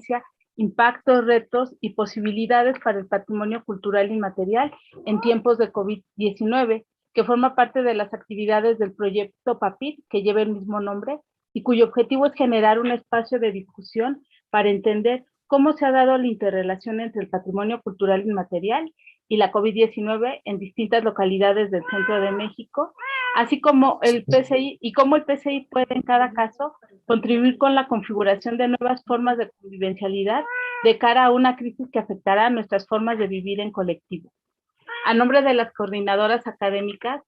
conferencia Impactos, retos y posibilidades para el patrimonio cultural inmaterial en tiempos de COVID-19, que forma parte de las actividades del proyecto PAPIT, que lleva el mismo nombre, y cuyo objetivo es generar un espacio de discusión para entender cómo se ha dado la interrelación entre el patrimonio cultural inmaterial y la COVID-19 en distintas localidades del centro de México, así como el PCI y cómo el PCI puede en cada caso contribuir con la configuración de nuevas formas de convivencialidad de cara a una crisis que afectará a nuestras formas de vivir en colectivo. A nombre de las coordinadoras académicas,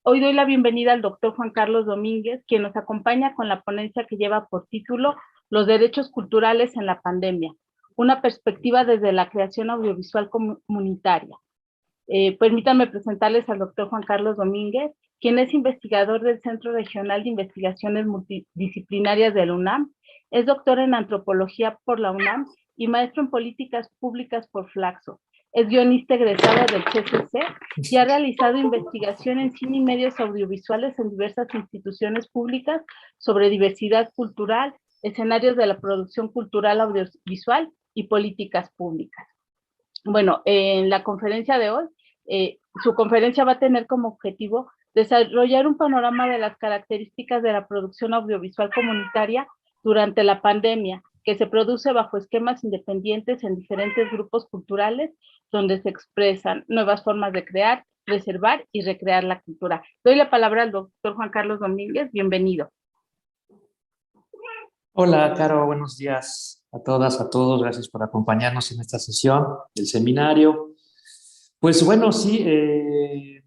hoy doy la bienvenida al doctor Juan Carlos Domínguez, quien nos acompaña con la ponencia que lleva por título Los derechos culturales en la pandemia, una perspectiva desde la creación audiovisual comunitaria. Permítanme presentarles al doctor Juan Carlos Domínguez, quien es investigador del Centro Regional de Investigaciones Multidisciplinarias de la UNAM, es doctor en antropología por la UNAM y maestro en políticas públicas por Flaxo. Es guionista egresado del CCC y ha realizado investigación en cine y medios audiovisuales en diversas instituciones públicas sobre diversidad cultural, escenarios de la producción cultural audiovisual y políticas públicas. Bueno, en la conferencia de hoy, su conferencia va a tener como objetivo desarrollar un panorama de las características de la producción audiovisual comunitaria durante la pandemia, que se produce bajo esquemas independientes en diferentes grupos culturales, donde se expresan nuevas formas de crear, preservar y recrear la cultura. Doy la palabra al doctor Juan Carlos Domínguez, bienvenido. Hola, Caro, buenos días a todas, a todos. Gracias por acompañarnos en esta sesión del seminario. Pues bueno, sí, de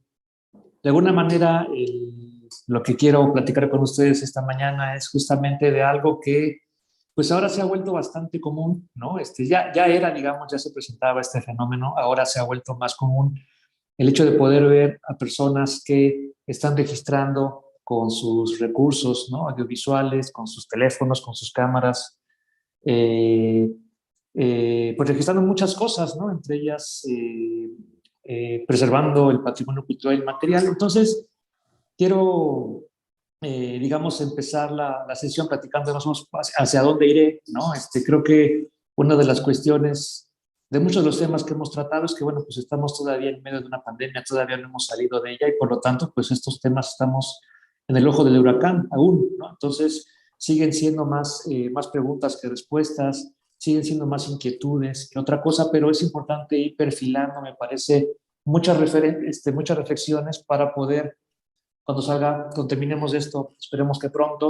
alguna manera lo que quiero platicar con ustedes esta mañana es justamente de algo que pues ahora se ha vuelto bastante común, ¿no? Ya era, digamos, ya se presentaba este fenómeno, ahora se ha vuelto más común el hecho de poder ver a personas que están registrando con sus recursos, ¿no? Audiovisuales, con sus teléfonos, con sus cámaras, pues registrando muchas cosas, ¿no? Entre ellas preservando el patrimonio cultural inmaterial. Entonces, quiero, digamos, empezar la sesión platicando más o menos hacia dónde iré, ¿no? Creo que una de las cuestiones de muchos de los temas que hemos tratado es que, bueno, pues estamos todavía en medio de una pandemia, todavía no hemos salido de ella y por lo tanto, pues estos temas estamos en el ojo del huracán aún, ¿no? Entonces, siguen siendo más preguntas que respuestas, siguen siendo más inquietudes que otra cosa, pero es importante ir perfilando, me parece, muchas reflexiones para poder, cuando terminemos esto, esperemos que pronto,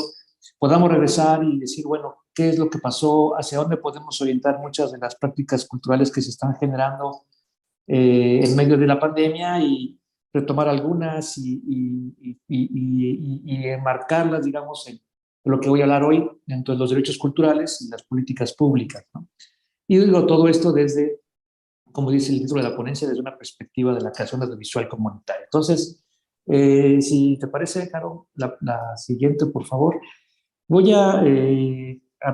podamos regresar y decir, bueno, ¿qué es lo que pasó? ¿Hacia dónde podemos orientar muchas de las prácticas culturales que se están generando en medio de la pandemia y retomar algunas y enmarcarlas, digamos, en lo que voy a hablar hoy, dentro de los derechos culturales y las políticas públicas, ¿no? Y digo todo esto desde, como dice el título de la ponencia, desde una perspectiva de la creación audiovisual comunitaria. Entonces, si te parece, Caro, la siguiente, por favor. Voy a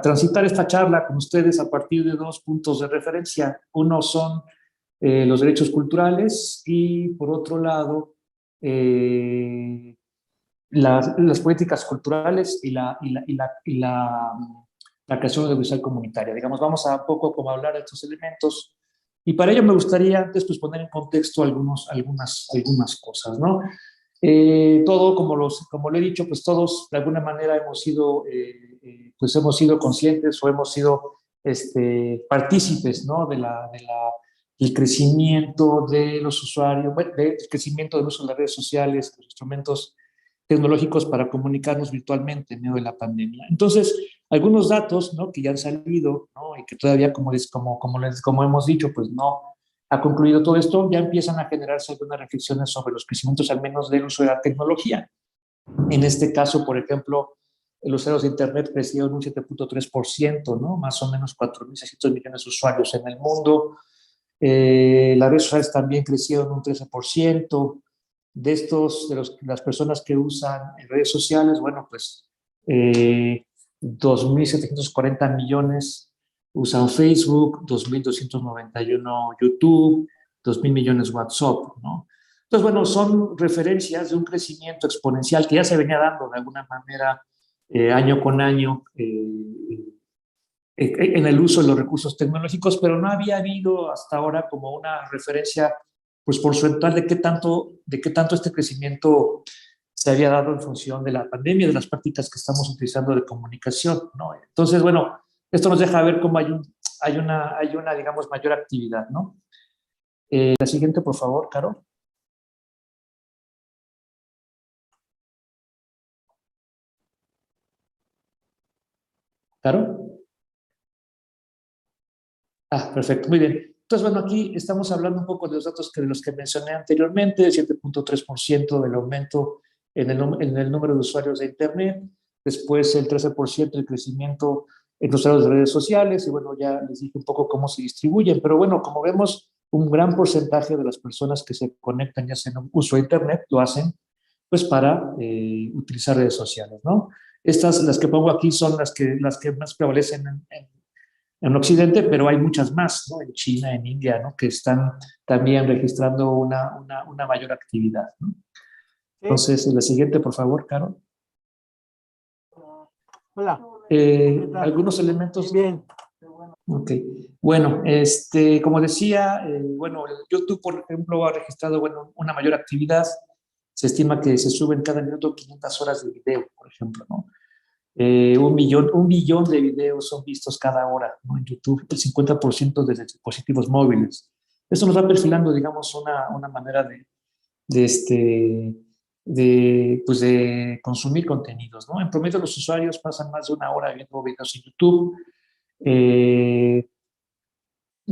transitar esta charla con ustedes a partir de dos puntos de referencia. Uno son los derechos culturales y, por otro lado, las políticas culturales y la creación audiovisual comunitaria. Digamos, vamos a un poco como hablar de estos elementos y para ello me gustaría antes pues, poner en contexto algunas cosas, ¿no? Todo, como lo he dicho, pues todos de alguna manera hemos sido conscientes o hemos sido partícipes, ¿no? del crecimiento de los usuarios, del crecimiento del uso de las redes sociales, los instrumentos tecnológicos para comunicarnos virtualmente en medio de la pandemia. Entonces, algunos datos, ¿no? Que ya han salido, ¿no? Y que todavía, como hemos dicho, pues no ha concluido todo esto, ya empiezan a generarse algunas reflexiones sobre los crecimientos al menos del uso de la tecnología. En este caso, por ejemplo, los usuarios de Internet crecieron un 7.3%, ¿no? Más o menos 4.600 millones de usuarios en el mundo. Las redes sociales también crecieron un 13%. Las personas que usan redes sociales, bueno, pues 2.740 millones usan Facebook, 2.291 YouTube, 2.000 millones WhatsApp, ¿no? Entonces, bueno, son referencias de un crecimiento exponencial que ya se venía dando de alguna manera año con año en el uso de los recursos tecnológicos, pero no había habido hasta ahora como una referencia pues porcentual de qué tanto este crecimiento se había dado en función de la pandemia, de las prácticas que estamos utilizando de comunicación, ¿no? Entonces, bueno, esto nos deja ver cómo hay una, digamos, mayor actividad, ¿no? La siguiente, por favor, Caro. Caro. Ah, perfecto, muy bien. Entonces, bueno, aquí estamos hablando un poco de los datos de los que mencioné anteriormente, el 7.3% del aumento en el número de usuarios de Internet, después el 13% del crecimiento en los usuarios de redes sociales, y bueno, ya les dije un poco cómo se distribuyen, pero bueno, como vemos, un gran porcentaje de las personas que se conectan y hacen uso de Internet lo hacen pues para utilizar redes sociales, ¿no? Estas, las que pongo aquí, son las que más prevalecen en Occidente, pero hay muchas más, ¿no? En China, en India, ¿no? Que están también registrando una mayor actividad, ¿no? Sí. Entonces, la siguiente, por favor, Carol. Hola. Algunos elementos. Bien. Ok. Bueno, como decía, bueno, el YouTube, por ejemplo, ha registrado, bueno, una mayor actividad. Se estima que se suben cada minuto 500 horas de video, por ejemplo, ¿no? Un billón de videos son vistos cada hora, ¿no? En YouTube, el 50% desde dispositivos móviles. Esto nos va perfilando, digamos, una manera pues de consumir contenidos, ¿no? En promedio, los usuarios pasan más de una hora viendo videos en YouTube. Eh,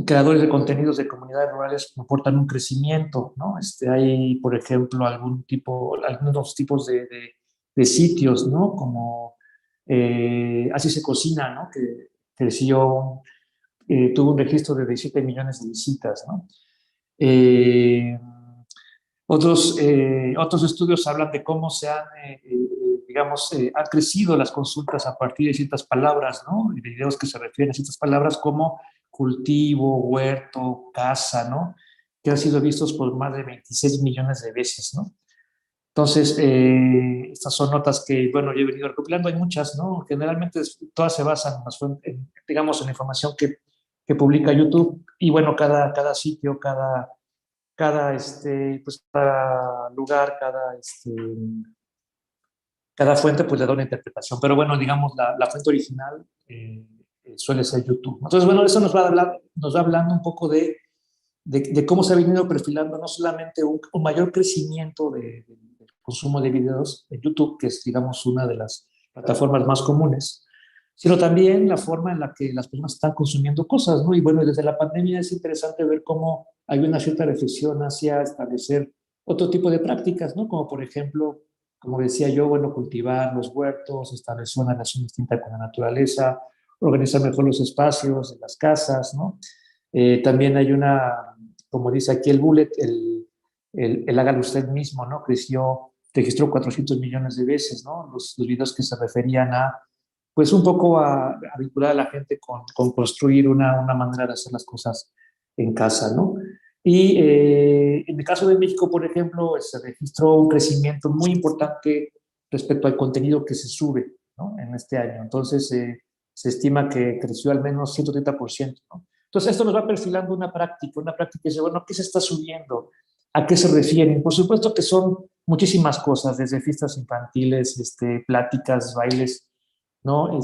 Creadores de contenidos de comunidades rurales comportan un crecimiento, ¿no? Hay, por ejemplo, algunos tipos de sitios, ¿no? Como Así se cocina, ¿no? Que creció, tuvo un registro de 17 millones de visitas, ¿no? Eh, otros estudios hablan de cómo digamos, han crecido las consultas a partir de ciertas palabras, ¿no? Y de videos que se refieren a ciertas palabras como cultivo, huerto, casa, ¿no? Que han sido vistos por más de 26 millones de veces, ¿no? Entonces, estas son notas que, bueno, yo he venido recopilando, hay muchas, ¿no? Generalmente todas se basan digamos, en la información que publica YouTube y, bueno, cada sitio, pues, cada lugar, cada fuente pues le da una interpretación, pero bueno, digamos, la fuente original suele ser YouTube. Entonces, bueno, eso nos va hablando un poco de cómo se ha venido perfilando no solamente un mayor crecimiento del consumo de videos en YouTube, que es, digamos, una de las plataformas más comunes, sino también la forma en la que las personas están consumiendo cosas, ¿no? Y bueno, desde la pandemia es interesante ver cómo hay una cierta reflexión hacia establecer otro tipo de prácticas, ¿no? Como por ejemplo, como decía yo, bueno, cultivar los huertos, establecer una relación distinta con la naturaleza, organizar mejor los espacios de las casas, ¿no? También hay como dice aquí el bullet, el hágalo usted mismo, ¿no? Registró 400 millones de veces, ¿no? Los videos que se referían pues un poco a vincular a la gente con construir una manera de hacer las cosas en casa, ¿no? Y en el caso de México, por ejemplo, se registró un crecimiento muy importante respecto al contenido que se sube, ¿no? En este año. Entonces, se estima que creció al menos 130%, ¿no? Entonces, esto nos va perfilando una práctica que dice, bueno, ¿qué se está subiendo? ¿A qué se refieren? Por supuesto que son muchísimas cosas, desde fiestas infantiles, pláticas, bailes, ¿no?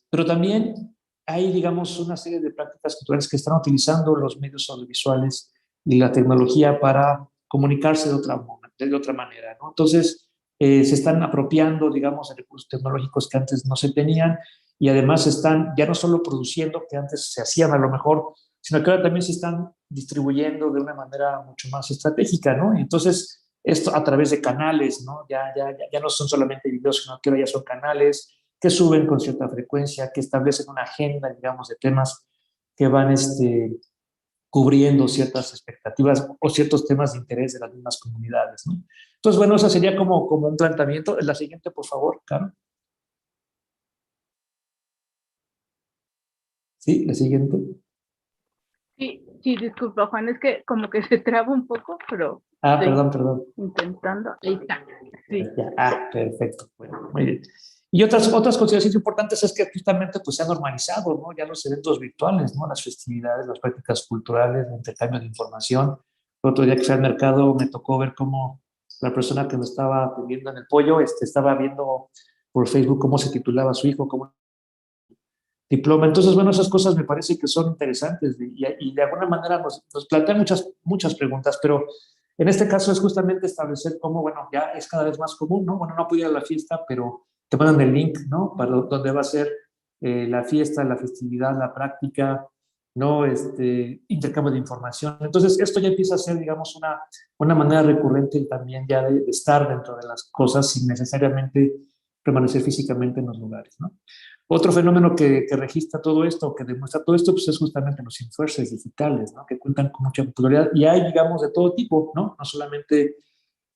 Pero también hay, digamos, una serie de prácticas culturales que están utilizando los medios audiovisuales y la tecnología para comunicarse de otra manera, ¿no? Entonces, se están apropiando, digamos, de recursos tecnológicos que antes no se tenían y además están ya no solo produciendo, que antes se hacían a lo mejor, sino que ahora también se están distribuyendo de una manera mucho más estratégica, ¿no? Entonces, esto a través de canales, ¿no? Ya no son solamente videos, sino que ahora ya son canales que suben con cierta frecuencia, que establecen una agenda, digamos, de temas que van cubriendo ciertas expectativas o ciertos temas de interés de las mismas comunidades, ¿no? Entonces, bueno, eso sería como un planteamiento. La siguiente, por favor, Caro. Sí, la siguiente. Sí, sí, disculpa, Juan, es que como que se traba un poco, pero Perdón. intentando. Ahí está. Sí. Perfecto. Bueno, muy bien. Y otras consideraciones importantes es que justamente pues, se ha normalizado, ¿no? Ya los eventos virtuales, ¿no? Las festividades, las prácticas culturales, el intercambio de información. El otro día que fui al mercado me tocó ver cómo la persona que me estaba atendiendo en el pollo estaba viendo por Facebook cómo se titulaba su hijo, cómo diploma. Entonces, bueno, esas cosas me parece que son interesantes y de alguna manera nos plantean muchas preguntas, pero en este caso es justamente establecer cómo, bueno, ya es cada vez más común, ¿no? Bueno, no puedo ir a la fiesta, pero te mandan el link, ¿no? Para dónde va a ser la fiesta, la festividad, la práctica, ¿no? Intercambio de información. Entonces, esto ya empieza a ser, digamos, una manera recurrente también ya de estar dentro de las cosas sin necesariamente permanecer físicamente en los lugares, ¿no? Otro fenómeno que registra todo esto, que demuestra todo esto, pues es justamente los influencers digitales, ¿no? Que cuentan con mucha popularidad y hay, digamos, de todo tipo, ¿no? No solamente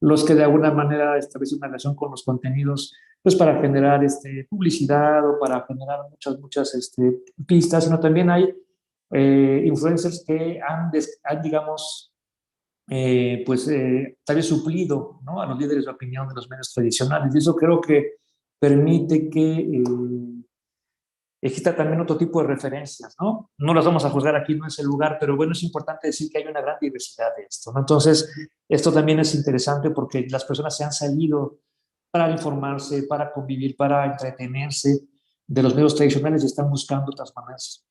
los que de alguna manera establecen una relación con los contenidos, pues para generar publicidad o para generar muchas pistas, sino también hay influencers que digamos, tal vez suplido, ¿no? A los líderes de opinión de los medios tradicionales. Y eso creo que permite que exista también otro tipo de referencias, ¿no? No las vamos a juzgar aquí, no es el lugar, pero bueno, es importante decir que hay una gran diversidad de esto, ¿no? Entonces, esto también es interesante porque las personas se han salido para informarse, para convivir, para entretenerse de los medios tradicionales y están buscando otras maneras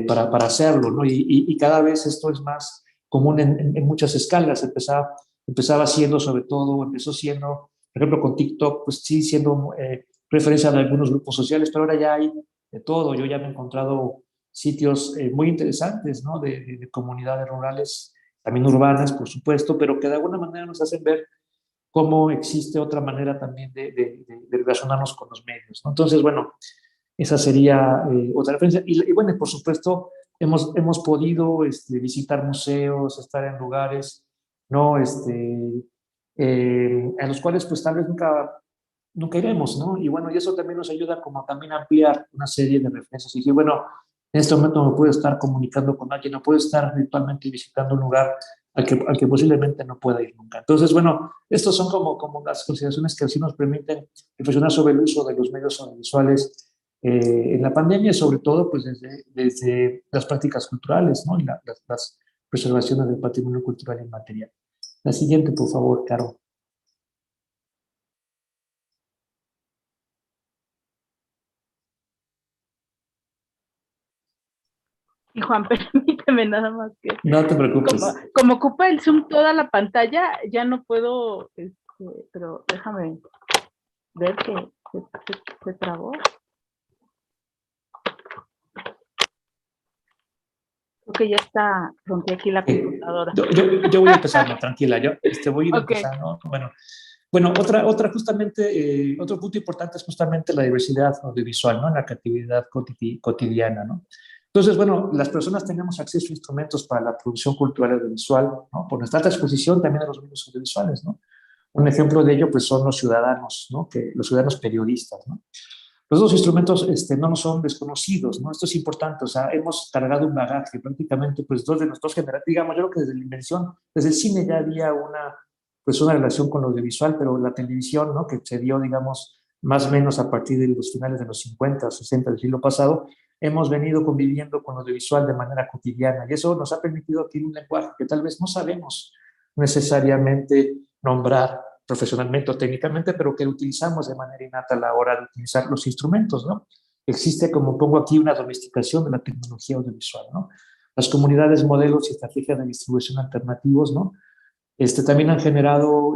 para hacerlo, ¿no? Y cada vez esto es más común en muchas escalas. Empezaba siendo, sobre todo, empezó siendo, por ejemplo, con TikTok, pues sí, siendo referencia de algunos grupos sociales, pero ahora ya hay de todo. Yo ya me he encontrado sitios muy interesantes, ¿no? De comunidades rurales, también urbanas, por supuesto, pero que de alguna manera nos hacen ver cómo existe otra manera también de relacionarnos con los medios, ¿no? Entonces, bueno, esa sería otra referencia. Y bueno, por supuesto, hemos podido visitar museos, estar en lugares, ¿no? A los cuales pues tal vez nunca iremos, ¿no? Y bueno, y eso también nos ayuda como también a ampliar una serie de referencias. Y bueno, en este momento me puedo estar comunicando con alguien, no puedo estar virtualmente visitando un lugar al que posiblemente no pueda ir nunca. Entonces, bueno, estos son como las consideraciones que sí nos permiten reflexionar sobre el uso de los medios audiovisuales en la pandemia, sobre todo pues desde las prácticas culturales, ¿no? Y las preservaciones del patrimonio cultural inmaterial. La siguiente, por favor, Caro. Y Juan, permíteme nada más que No te preocupes. como ocupa el Zoom toda la pantalla, ya no puedo, pero déjame ver que se trabó. Creo que ya está, rompí aquí la computadora. Yo voy empezando, tranquila, yo voy a ir Okay. empezando. Bueno, otra justamente, otro punto importante es justamente la diversidad audiovisual, ¿no? En la actividad cotidiana, ¿no? Entonces, bueno, las personas tenemos acceso a instrumentos para la producción cultural audiovisual, ¿no? Por nuestra exposición también a los medios audiovisuales, ¿no? Un ejemplo de ello, pues, son los ciudadanos, ¿no? Los ciudadanos periodistas, ¿no? Los dos instrumentos no nos son desconocidos, ¿no? Esto es importante, o sea, hemos cargado un bagaje, prácticamente, pues, dos de nuestros generaciones, digamos, yo creo que desde la invención, desde el cine ya había una relación con lo audiovisual, pero la televisión, ¿no? Que se dio, digamos, más o menos a partir de los finales de los 50, 60 del siglo pasado, hemos venido conviviendo con lo audiovisual de manera cotidiana y eso nos ha permitido adquirir un lenguaje que tal vez no sabemos necesariamente nombrar profesionalmente o técnicamente, pero que utilizamos de manera innata a la hora de utilizar los instrumentos, ¿no? Existe, como pongo aquí, una domesticación de la tecnología audiovisual, ¿no? Las comunidades, modelos y estrategias de distribución alternativos, ¿no? También han generado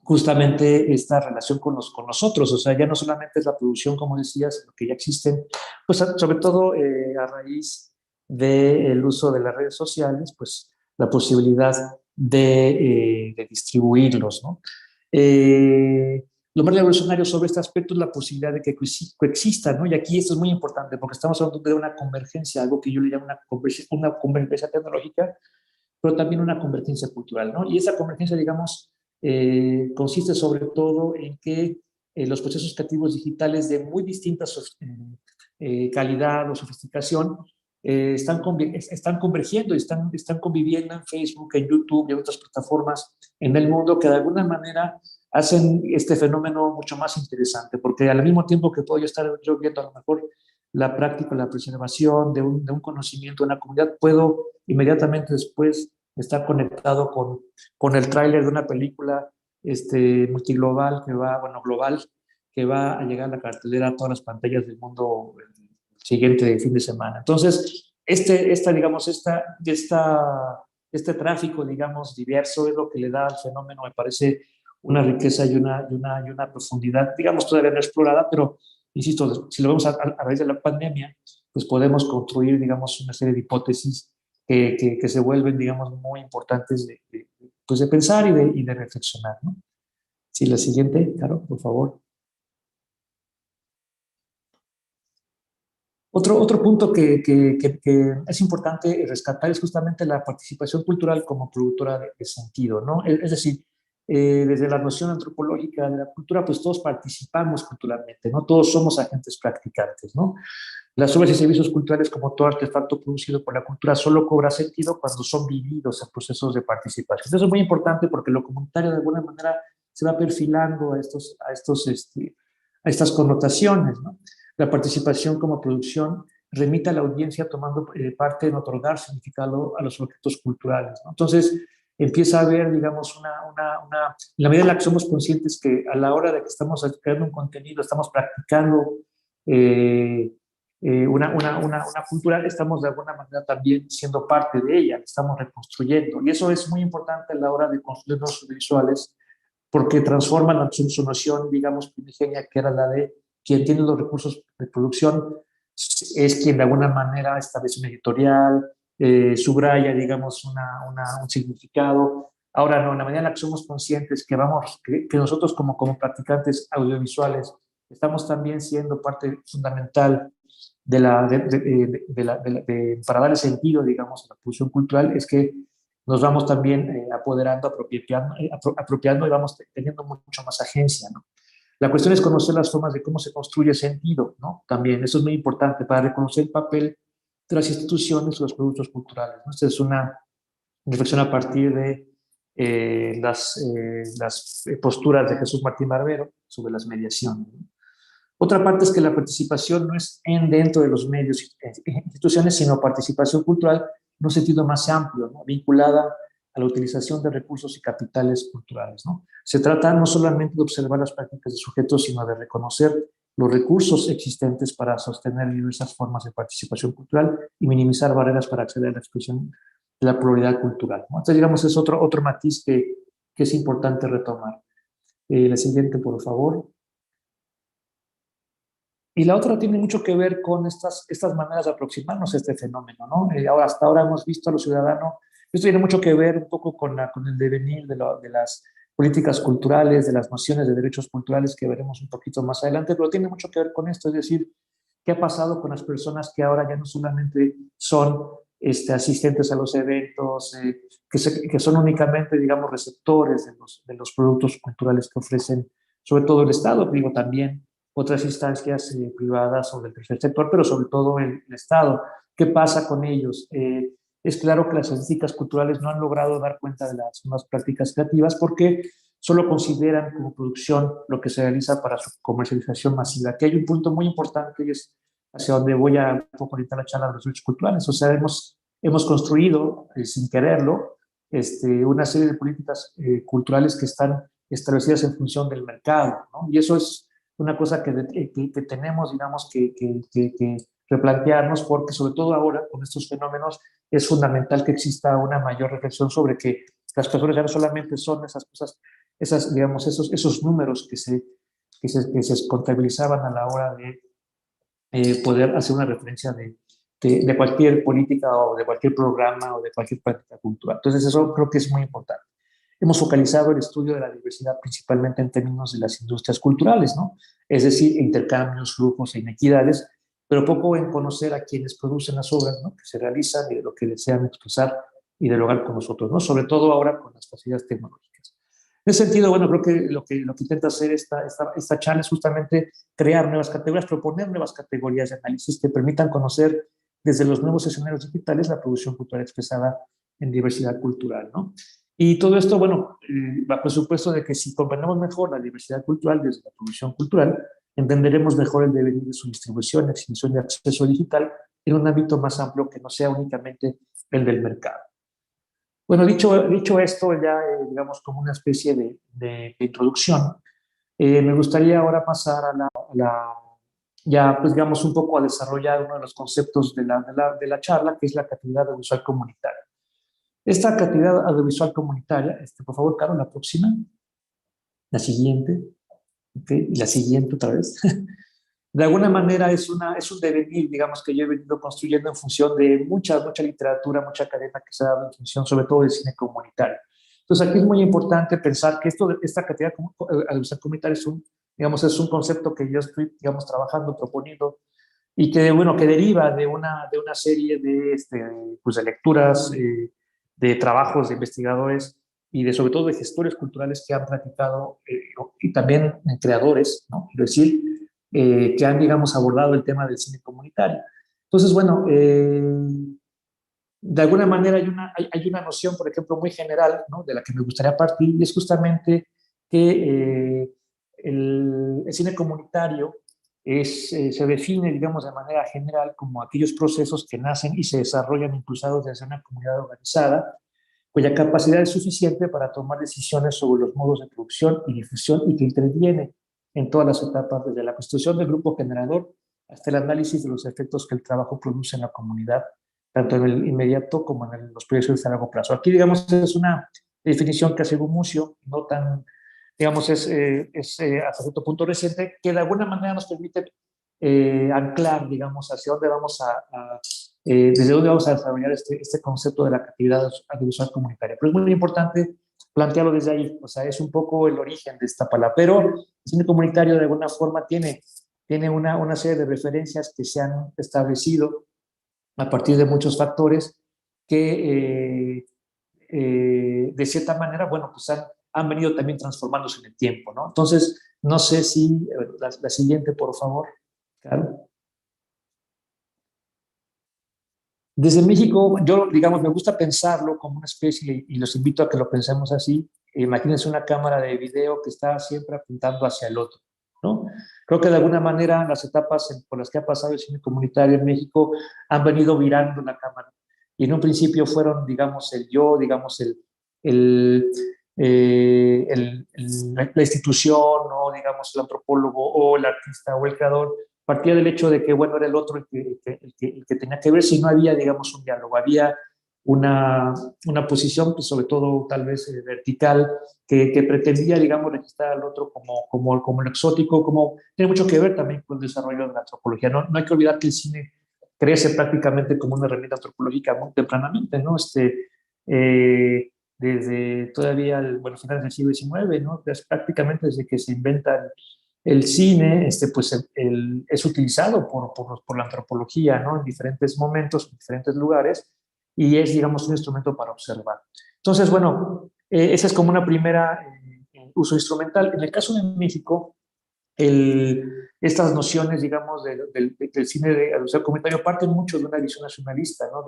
justamente esta relación con nosotros, o sea, ya no solamente es la producción, como decías, sino que ya existen, pues sobre todo a raíz del uso de las redes sociales, pues la posibilidad de distribuirlos, ¿no? Lo más revolucionario sobre este aspecto es la posibilidad de que coexistan, ¿no? Y aquí esto es muy importante porque estamos hablando de una convergencia, algo que yo le llamo una convergencia tecnológica, pero también una convergencia cultural, ¿no? Y esa convergencia, digamos, consiste sobre todo en que los procesos creativos digitales de muy distinta calidad o sofisticación están convergiendo, están conviviendo en Facebook, en YouTube y en otras plataformas en el mundo que de alguna manera hacen este fenómeno mucho más interesante, porque al mismo tiempo que puedo yo estar yo viendo a lo mejor la práctica, la preservación de un conocimiento de una comunidad, puedo inmediatamente después estar conectado con el tráiler de una película multiglobal que va, bueno, global, que va a llegar a la cartelera a todas las pantallas del mundo el siguiente fin de semana. Entonces, este tráfico, digamos, diverso es lo que le da al fenómeno, me parece, una riqueza y una profundidad, digamos, todavía no explorada, pero, insisto, si lo vemos a raíz de la pandemia, pues podemos construir, digamos, una serie de hipótesis que se vuelven, digamos, muy importantes pues de pensar y de reflexionar, ¿no? Sí, la siguiente, Caro, por favor. Otro punto que es importante rescatar es justamente la participación cultural como productora de sentido, ¿no? Es decir, desde la noción antropológica de la cultura, pues todos participamos culturalmente, ¿no? Todos somos agentes practicantes, ¿no? Las obras y servicios culturales, como todo artefacto producido por la cultura, solo cobra sentido cuando son vividos en procesos de participación. Eso es muy importante porque lo comunitario de alguna manera se va perfilando a estas connotaciones, ¿no? La participación como producción remite a la audiencia tomando parte en otorgar significado a los objetos culturales, ¿no? Entonces, empieza a haber, digamos, en la medida en la que somos conscientes que a la hora de que estamos creando un contenido, estamos practicando una cultura, estamos de alguna manera también siendo parte de ella, estamos reconstruyendo. Y eso es muy importante a la hora de construir los visuales, porque transforman su noción, digamos, primigenia, que era la de quien tiene los recursos de producción, es quien de alguna manera establece un editorial, subraya, digamos, un significado. Ahora no, en la medida en la que somos conscientes que nosotros como practicantes audiovisuales estamos también siendo parte fundamental para darle sentido, digamos, a la producción cultural, es que nos vamos también apoderando, apropiando y vamos teniendo mucho más agencia, ¿no? La cuestión es conocer las formas de cómo se construye sentido, ¿no? También, eso es muy importante para reconocer el papel de las instituciones o los productos culturales, ¿no? Esta es una reflexión a partir de las posturas de Jesús Martín Barbero sobre las mediaciones, ¿no? Otra parte es que la participación no es dentro de los medios e instituciones, sino participación cultural en un sentido más amplio, ¿no? Vinculada a la utilización de recursos y capitales culturales, ¿no? Se trata no solamente de observar las prácticas de sujetos, sino de reconocer los recursos existentes para sostener diversas formas de participación cultural y minimizar barreras para acceder a la expresión de la pluralidad cultural, ¿no? Entonces, digamos, es otro matiz que es importante retomar. La siguiente, por favor. Y la otra tiene mucho que ver con estas maneras de aproximarnos a este fenómeno, ¿no? Hasta ahora hemos visto a los ciudadanos, esto tiene mucho que ver un poco con el devenir de las políticas culturales, de las nociones de derechos culturales que veremos un poquito más adelante, pero tiene mucho que ver con esto, es decir, ¿qué ha pasado con las personas que ahora ya no solamente son asistentes a los eventos, que son únicamente, digamos, receptores de los productos culturales que ofrecen, sobre todo el Estado, digo, también otras instancias privadas o del tercer sector, pero sobre todo el Estado? ¿Qué pasa con ellos? Es claro que las estadísticas culturales no han logrado dar cuenta de las nuevas prácticas creativas porque solo consideran como producción lo que se realiza para su comercialización masiva. Aquí hay un punto muy importante y es hacia donde voy a un poco ahorita la charla de los derechos culturales. O sea, hemos construido, sin quererlo, una serie de políticas culturales que están establecidas en función del mercado, ¿no? Y eso es una cosa que tenemos, digamos, que replantearnos, porque sobre todo ahora, con estos fenómenos, es fundamental que exista una mayor reflexión sobre que las personas ya no solamente son esas cosas, digamos, esos números que se contabilizaban a la hora de poder hacer una referencia de cualquier política o de cualquier programa o de cualquier práctica cultural. Entonces, eso creo que es muy importante. Hemos focalizado el estudio de la diversidad principalmente en términos de las industrias culturales, ¿no? Es decir, intercambios, flujos e inequidades, pero poco en conocer a quienes producen las obras, ¿no?, que se realizan y de lo que desean expresar y dialogar con nosotros, ¿no? Sobre todo ahora con las facilidades tecnológicas. En ese sentido, bueno, creo que lo que intenta hacer esta charla es justamente crear nuevas categorías, proponer nuevas categorías de análisis que permitan conocer desde los nuevos escenarios digitales la producción cultural expresada en diversidad cultural, ¿no? Y todo esto, bueno, bajo el supuesto de que si comprendemos mejor la diversidad cultural desde la producción cultural, entenderemos mejor el devenir de su distribución, exhibición y acceso digital en un ámbito más amplio que no sea únicamente el del mercado. Bueno, dicho esto, ya digamos como una especie de introducción, me gustaría ahora pasar ya pues digamos un poco a desarrollar uno de los conceptos de la charla, que es la creatividad audiovisual comunitaria. Esta creatividad audiovisual comunitaria, por favor, Carol, la próxima, la siguiente, ¿okay? Y la siguiente otra vez. De alguna manera es un devenir, digamos, que yo he venido construyendo en función de mucha literatura, mucha cadena que se ha dado en función, sobre todo del cine comunitario. Entonces, aquí es muy importante pensar que esta creatividad audiovisual comunitaria digamos, es un concepto que yo estoy, digamos, trabajando, proponiendo, y que, bueno, que deriva de una serie pues, de lecturas, de trabajos de investigadores y sobre todo de gestores culturales que han platicado, y también creadores, ¿no? Quiero decir, que han, digamos, abordado el tema del cine comunitario. Entonces, bueno, de alguna manera hay una noción, por ejemplo, muy general, ¿no? De la que me gustaría partir, y es justamente que el cine comunitario se define, digamos, de manera general como aquellos procesos que nacen y se desarrollan impulsados desde una comunidad organizada, cuya capacidad es suficiente para tomar decisiones sobre los modos de producción y difusión y que interviene en todas las etapas, desde la constitución del grupo generador hasta el análisis de los efectos que el trabajo produce en la comunidad, tanto en el inmediato como en los proyectos de largo plazo. Aquí, digamos, es una definición que hace Gumucio, no tan, digamos, hasta cierto punto reciente, que de alguna manera nos permite anclar, digamos, hacia dónde vamos desde dónde vamos a desarrollar este concepto de la creatividad audiovisual comunitaria. Pero es muy importante plantearlo desde ahí, o sea, es un poco el origen de esta palabra, pero el cine comunitario de alguna forma tiene una serie de referencias que se han establecido a partir de muchos factores que de cierta manera, bueno, pues han venido también transformándose en el tiempo, ¿no? Entonces, no sé si, la siguiente, por favor, claro. Desde México, yo, digamos, me gusta pensarlo como una especie, y los invito a que lo pensemos así. Imagínense una cámara de video que está siempre apuntando hacia el otro, ¿no? Creo que de alguna manera las etapas por las que ha pasado el cine comunitario en México han venido virando la cámara. Y en un principio fueron, digamos, el yo, digamos, el, la institución, ¿no? Digamos, el antropólogo o el artista o el creador, partía del hecho de que, bueno, era el otro el que tenía que ver, si no había, digamos, un diálogo, había una posición, pues, sobre todo tal vez vertical, que pretendía, digamos, registrar al otro como lo exótico, tiene mucho que ver también con el desarrollo de la antropología. No hay que olvidar que el cine crece prácticamente como una herramienta antropológica muy tempranamente, ¿no? Desde todavía, bueno, finales del siglo XIX, ¿no? Prácticamente desde que se inventa el cine, pues es utilizado por la antropología, ¿no? En diferentes momentos, en diferentes lugares, y es, digamos, un instrumento para observar. Entonces, bueno, esa es como una primera uso instrumental. En el caso de México, estas nociones, digamos, del cine de audiovisual comunitario parten mucho de una visión nacionalista, ¿no?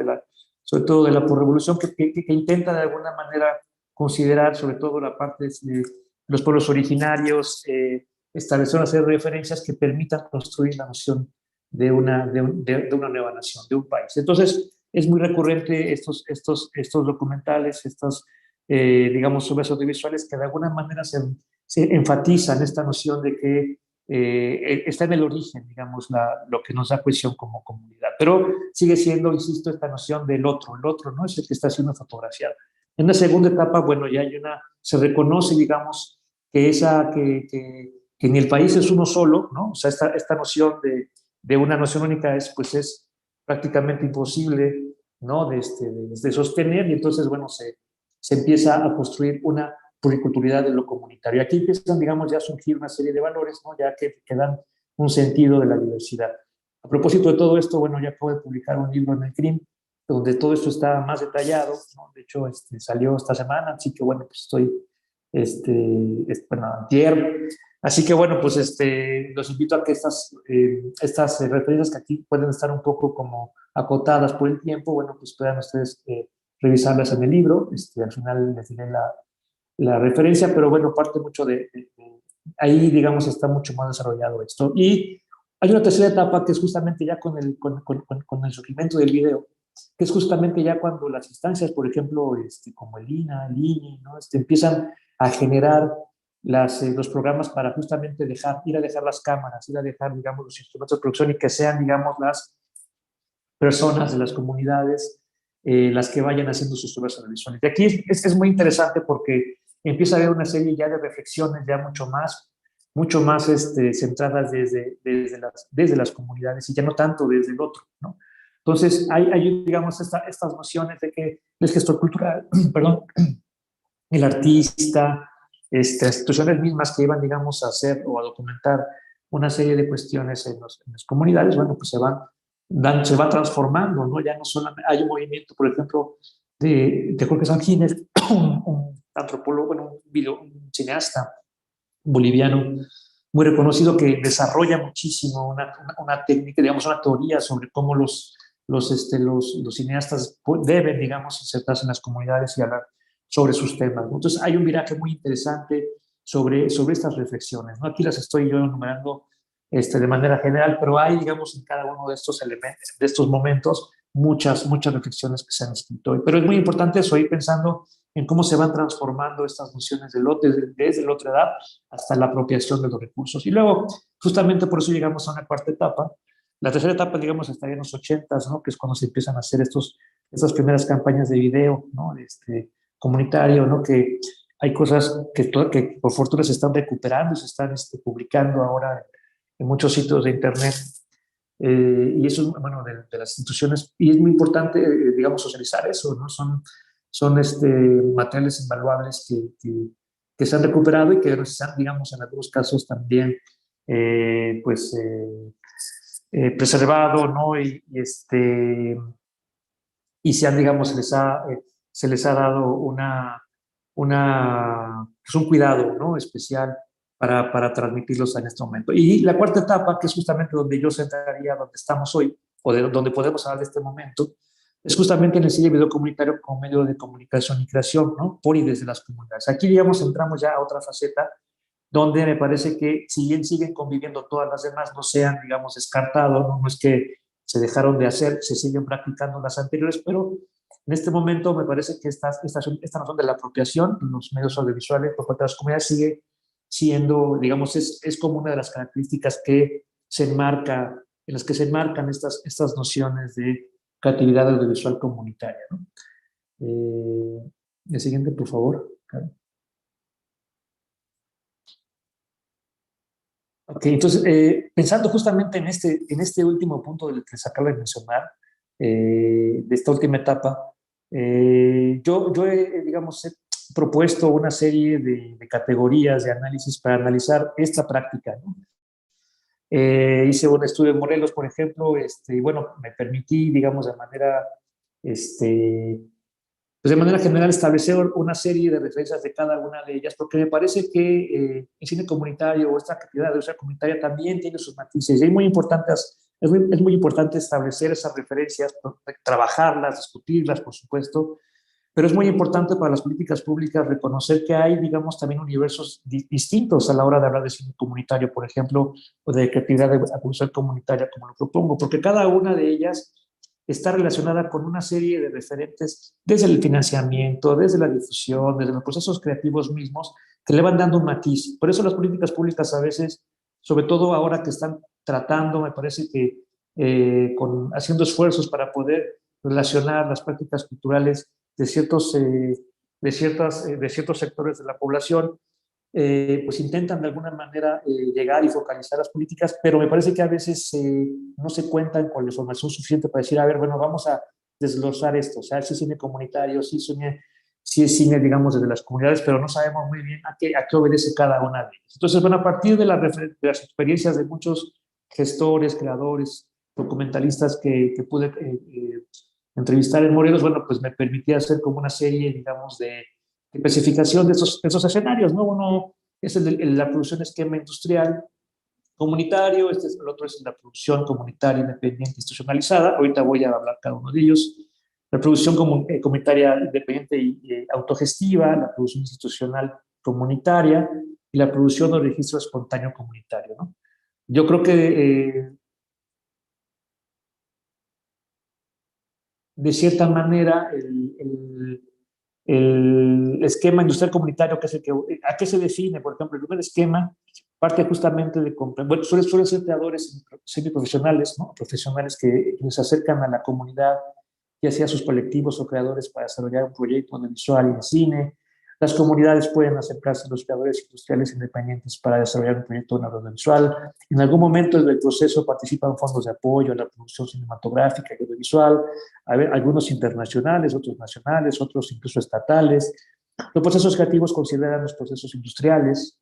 Sobre todo de la posrevolución, que intenta de alguna manera considerar sobre todo la parte de los pueblos originarios, establecer una serie de referencias que permitan construir la noción de una nueva nación, de un país. Entonces, es muy recurrente estos documentales, digamos, obras audiovisuales que de alguna manera se enfatizan esta noción de que está en el origen, digamos, lo que nos da cohesión como comunidad. Pero sigue siendo, insisto, esta noción del otro. El otro no es el que está siendo fotografiado. En la segunda etapa, bueno, ya se reconoce, digamos, que ni el país es uno solo, ¿no? O sea, esta noción de una noción única pues es prácticamente imposible, ¿no? De sostener, y entonces, bueno, se empieza a construir una pluriculturalidad de lo comunitario. Aquí empiezan, digamos, ya a surgir una serie de valores, ¿no? Ya que dan un sentido de la diversidad. A propósito de todo esto, bueno, ya acabo de publicar un libro en el CRIM, donde todo esto está más detallado, ¿no? De hecho, salió esta semana, así que bueno, pues estoy, bueno, antier. Así que bueno, pues los invito a que estas referencias que aquí pueden estar un poco como acotadas por el tiempo, bueno, pues puedan ustedes revisarlas en el libro. Al final les diré la referencia, pero bueno, parte mucho ahí, digamos, está mucho más desarrollado esto. Y hay una tercera etapa que es justamente ya con el surgimiento del video, que es justamente ya cuando las instancias, por ejemplo, como el INA, el INI, ¿no? Empiezan a generar los programas para justamente ir a dejar las cámaras, ir a dejar, digamos, los instrumentos de producción y que sean, digamos, las personas de las comunidades las que vayan haciendo sus obras audiovisuales. Y aquí es muy interesante porque empieza a haber una serie ya de reflexiones ya mucho más centradas desde las comunidades y ya no tanto desde el otro, ¿no? Entonces, hay digamos, estas nociones de que el gestor cultural, perdón, el artista, instituciones mismas que iban, digamos, a hacer o a documentar una serie de cuestiones en las comunidades, bueno, pues se va transformando, ¿no? Ya no solamente hay un movimiento, por ejemplo, de Jorge Sanguínez, un antropólogo, bueno, un cineasta boliviano muy reconocido que desarrolla muchísimo una técnica, digamos, una teoría sobre cómo los cineastas deben, digamos, insertarse en las comunidades y hablar sobre sus temas, ¿no? Entonces, hay un viraje muy interesante sobre estas reflexiones, ¿no? Aquí las estoy yo enumerando de manera general, pero hay, digamos, en cada uno de estos elementos, de estos momentos, muchas reflexiones que se han escrito. Pero es muy importante eso, ir pensando en cómo se van transformando estas nociones de lote desde la otra edad hasta la apropiación de los recursos. Y luego, justamente por eso llegamos a una cuarta etapa. La tercera etapa, digamos, estaría en los 80s, ¿no? Que es cuando se empiezan a hacer estas primeras campañas de video, ¿no? Comunitario, ¿no? Que hay cosas que por fortuna se están recuperando y se están publicando ahora en muchos sitios de internet. Y eso, bueno, de las instituciones, y es muy importante, digamos, socializar eso, ¿no? Son materiales invaluables que se han recuperado y que se han, digamos, en algunos casos también, preservado, ¿no? Y se han, digamos, se les ha dado pues un cuidado, ¿no? Especial para transmitirlos en este momento. Y la cuarta etapa, que es justamente donde yo centraría, donde estamos hoy, o donde podemos hablar de este momento, es justamente en el cine y video comunitario como medio de comunicación y creación, ¿no? Por y desde las comunidades. Aquí, digamos, entramos ya a otra faceta donde me parece que si bien siguen conviviendo todas las demás, no sean, digamos, descartados, ¿no? No es que se dejaron de hacer, se siguen practicando las anteriores, pero en este momento me parece que esta noción de la apropiación en los medios audiovisuales por parte de las comunidades sigue siendo, digamos, es como una de las características que en las que se enmarcan estas nociones de creatividad audiovisual comunitaria, ¿no? El siguiente, por favor. Ok, entonces, pensando justamente en este último punto del que se acaba de mencionar, de esta última etapa, yo he, digamos, he propuesto una serie de categorías de análisis para analizar esta práctica, ¿no? Hice un estudio en Morelos, por ejemplo, y bueno, me permití, digamos, este, pues de manera general establecer una serie de referencias de cada una de ellas, porque me parece que el cine comunitario o esta actividad de cine comunitaria también tiene sus matices y es muy importante establecer esas referencias, trabajarlas, discutirlas, por supuesto, pero es muy importante para las políticas públicas reconocer que hay, digamos, también universos distintos a la hora de hablar de cine comunitario, por ejemplo, o de creatividad de audiovisual comunitaria, como lo propongo, porque cada una de ellas está relacionada con una serie de referentes desde el financiamiento, desde la difusión, desde los procesos creativos mismos, que le van dando un matiz. Por eso las políticas públicas a veces, sobre todo ahora que están tratando, me parece que haciendo esfuerzos para poder relacionar las prácticas culturales de ciertos sectores de la población, pues intentan de alguna manera llegar y focalizar las políticas, pero me parece que a veces no se cuentan con la información suficiente para decir, a ver, bueno, vamos a desglosar esto, o sea, si es cine comunitario, si es cine, digamos, desde las comunidades, pero no sabemos muy bien a qué obedece cada una de ellas. Entonces, bueno, a partir de las experiencias de muchos gestores, creadores, documentalistas que pude entrevistar en Morelos, bueno, pues me permitía hacer como una serie, digamos, de especificación de esos escenarios, ¿no? Uno es la producción de esquema industrial comunitario, el otro es la producción comunitaria independiente institucionalizada. Ahorita voy a hablar cada uno de ellos. la producción comunitaria independiente y autogestiva, la producción institucional comunitaria y la producción o registro espontáneo comunitario, ¿no? Yo creo que de cierta manera el esquema industrial comunitario, que es el que, ¿a qué se define? Por ejemplo, el primer esquema parte justamente de, bueno, suelen ser creadores semiprofesionales, ¿no? Profesionales que se acercan a la comunidad, ya sea sus colectivos o creadores para desarrollar un proyecto de visual y de cine. Las comunidades pueden acercarse a los creadores industriales independientes para desarrollar un proyecto de audiovisual. En algún momento del proceso participan fondos de apoyo a la producción cinematográfica y audiovisual, algunos internacionales, otros nacionales, otros incluso estatales. Los procesos creativos consideran los procesos industriales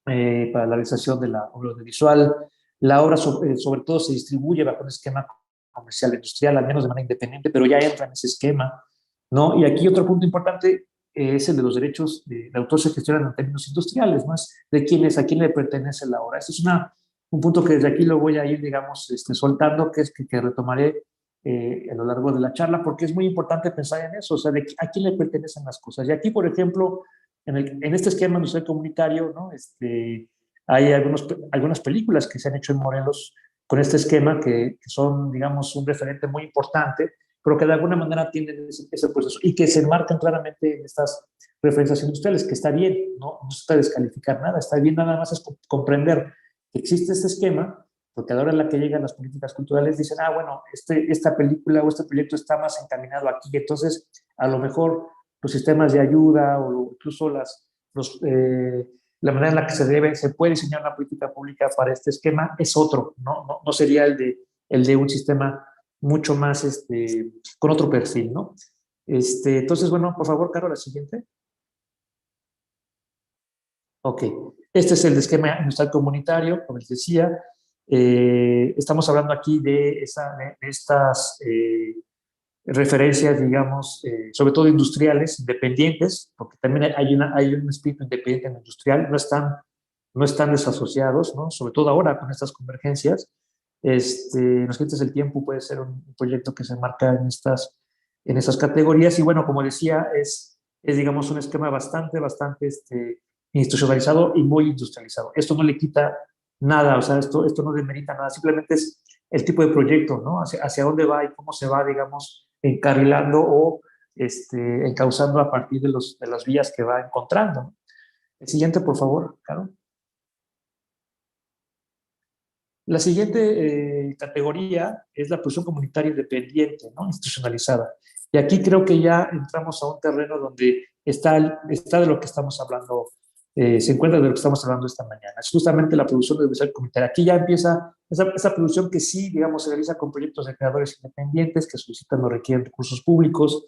para la realización de la obra audiovisual. La obra sobre todo se distribuye bajo un esquema comercial industrial, al menos de manera independiente, pero ya entra en ese esquema, ¿no? Y aquí otro punto importante es el de los derechos de autor se gestionan en términos industriales, ¿no? Es de quién es, a quién le pertenece la obra. Este es un punto que desde aquí lo voy a ir, digamos, soltando, que es que retomaré a lo largo de la charla, porque es muy importante pensar en eso, o sea, a quién le pertenecen las cosas. Y aquí, por ejemplo, en este esquema industrial comunitario, ¿no? Hay algunas películas que se han hecho en Morelos con este esquema que son, digamos, un referente muy importante, pero que de alguna manera tienen ese proceso y que se enmarcan claramente en estas referencias industriales, que está bien, no se está descalificar nada, está bien, nada más es comprender que existe este esquema, porque a la hora en la que llegan las políticas culturales dicen, bueno, esta película o este proyecto está más encaminado aquí, entonces a lo mejor los sistemas de ayuda o incluso la manera en la que se puede diseñar una política pública para este esquema es otro, no sería el de un sistema mucho más con otro perfil, ¿no? Entonces, bueno, por favor, Caro, la siguiente. Ok, este es el esquema industrial comunitario, como les decía. Estamos hablando aquí de estas referencias, digamos, sobre todo industriales, independientes, porque también hay un espíritu independiente en lo industrial, no están desasociados, ¿no? Sobre todo ahora con estas convergencias. Los clientes del tiempo puede ser un proyecto que se marca en estas categorías y bueno, como decía, digamos un esquema bastante institucionalizado y muy industrializado. Esto no le quita nada, o sea, esto no demerita nada, simplemente es el tipo de proyecto, ¿no? Hacia dónde va y cómo se va, digamos, encarrilando o encauzando a partir de las vías que va encontrando, ¿no? El siguiente, por favor, Caro. La siguiente categoría es la producción comunitaria independiente, ¿no? Institucionalizada. Y aquí creo que ya entramos a un terreno donde está de lo que estamos hablando, se encuentra de lo que estamos hablando esta mañana. Es justamente la producción audiovisual comunitaria. Aquí ya empieza esa producción que sí, digamos, se realiza con proyectos de creadores independientes que solicitan o requieren recursos públicos.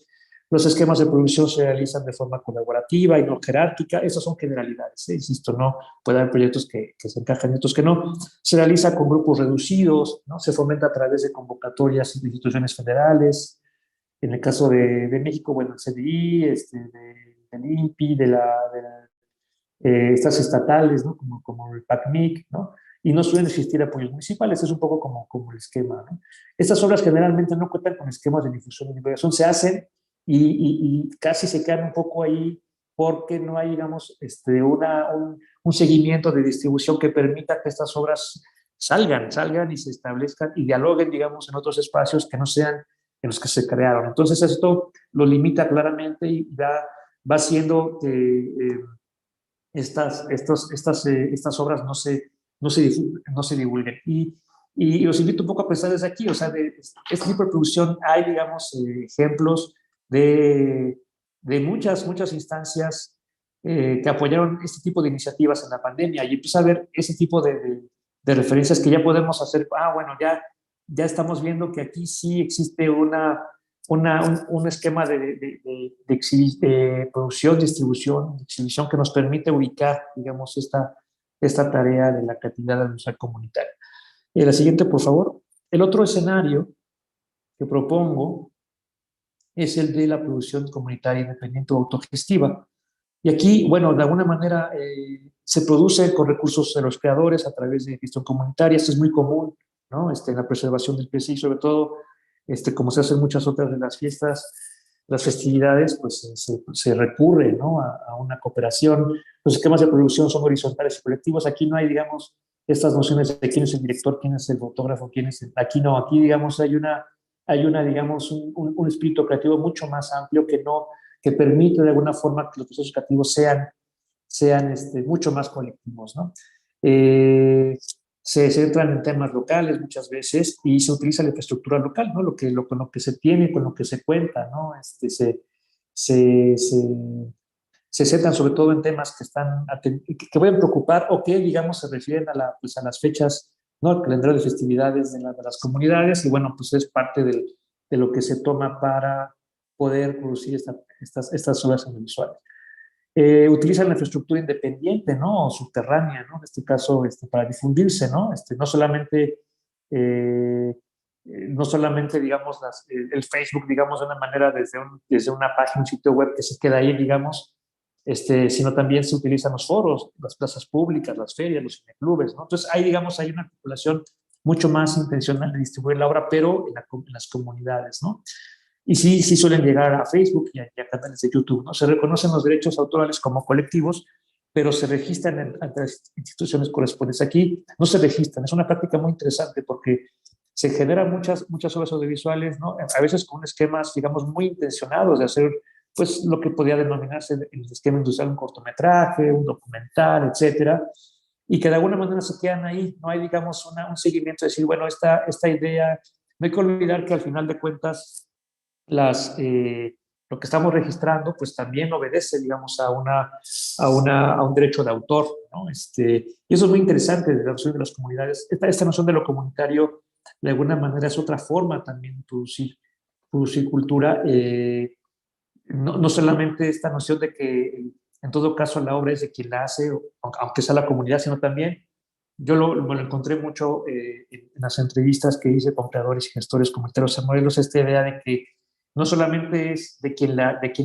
Los esquemas de producción se realizan de forma colaborativa y no jerárquica. Esas son generalidades, insisto, no puede haber proyectos que se encajan y otros que no. Se realiza con grupos reducidos, ¿no? Se fomenta a través de convocatorias de instituciones federales. En el caso de México, bueno, el CDI, del INPI, estas estatales, ¿no? Como el PACMIC, ¿no? Y no suelen existir apoyos municipales, es un poco como el esquema, ¿no? Estas obras generalmente no cuentan con esquemas de difusión y divulgación, se hacen y casi se quedan un poco ahí porque no hay, digamos, un seguimiento de distribución que permita que estas obras salgan y se establezcan y dialoguen, digamos, en otros espacios que no sean en los que se crearon. Entonces esto lo limita claramente y va haciendo que estas obras no se divulguen. Y los invito un poco a pensar desde aquí, o sea, de este tipo de producción hay, digamos, ejemplos de muchas instancias que apoyaron este tipo de iniciativas en la pandemia y empieza a ver ese tipo de referencias que ya podemos hacer, bueno, ya estamos viendo que aquí sí existe un esquema de producción, distribución, exhibición que nos permite ubicar, digamos, esta tarea de la creatividad audiovisual comunitaria. La siguiente, por favor. El otro escenario que propongo es el de la producción comunitaria independiente o autogestiva. Y aquí, bueno, de alguna manera se produce con recursos de los creadores a través de gestión comunitaria. Esto es muy común, ¿no? En la preservación del PSI, sobre todo como se hacen muchas otras de las fiestas, las festividades, pues se recurre, ¿no? A una cooperación. Los esquemas de producción son horizontales y colectivos. Aquí no hay, digamos, estas nociones de quién es el director, quién es el fotógrafo, quién es el... Aquí no, aquí, digamos, hay una digamos, un espíritu creativo mucho más amplio que permite de alguna forma que los procesos creativos sean mucho más colectivos, ¿no? Se centran en temas locales muchas veces y se utiliza la infraestructura local, ¿no? Con lo que se tiene, con lo que se cuenta, ¿no? Se, se, se centran sobre todo en temas que pueden preocupar o que, digamos, se refieren pues a las fechas, ¿no? El calendario de festividades de las comunidades y, bueno, pues es parte de lo que se toma para poder producir estas obras audiovisuales. Utilizan la infraestructura independiente, ¿no? O subterránea, ¿no? En este caso, para difundirse, ¿no? Eh, no solamente, digamos, el Facebook, digamos, de una manera desde una página, un sitio web que se queda ahí, digamos, sino también se utilizan los foros, las plazas públicas, las ferias, los cineclubes, ¿no? Entonces, digamos, hay una articulación mucho más intencional de distribuir la obra, pero en las comunidades, ¿no? Y sí suelen llegar a Facebook y a canales de YouTube, ¿no? Se reconocen los derechos autorales como colectivos, pero se registran ante las instituciones correspondientes. Aquí no se registran. Es una práctica muy interesante porque se generan muchas obras audiovisuales, ¿no? A veces con esquemas, digamos, muy intencionados de hacer, pues, lo que podría denominarse el esquema industrial, un cortometraje, un documental, etcétera, y que de alguna manera se quedan ahí. No hay, digamos, un seguimiento de decir, bueno, esta idea, no hay que olvidar que al final de cuentas lo que estamos registrando, pues también obedece, digamos, a un derecho de autor, ¿no? Y eso es muy interesante de la noción de las comunidades. Esta noción de lo comunitario, de alguna manera, es otra forma también de producir cultura. No solamente esta noción de que, en todo caso, la obra es de quien la hace, aunque sea la comunidad, sino también me lo encontré mucho en las entrevistas que hice con creadores y gestores comunitarios en Morelos, esta idea de que no solamente es de quien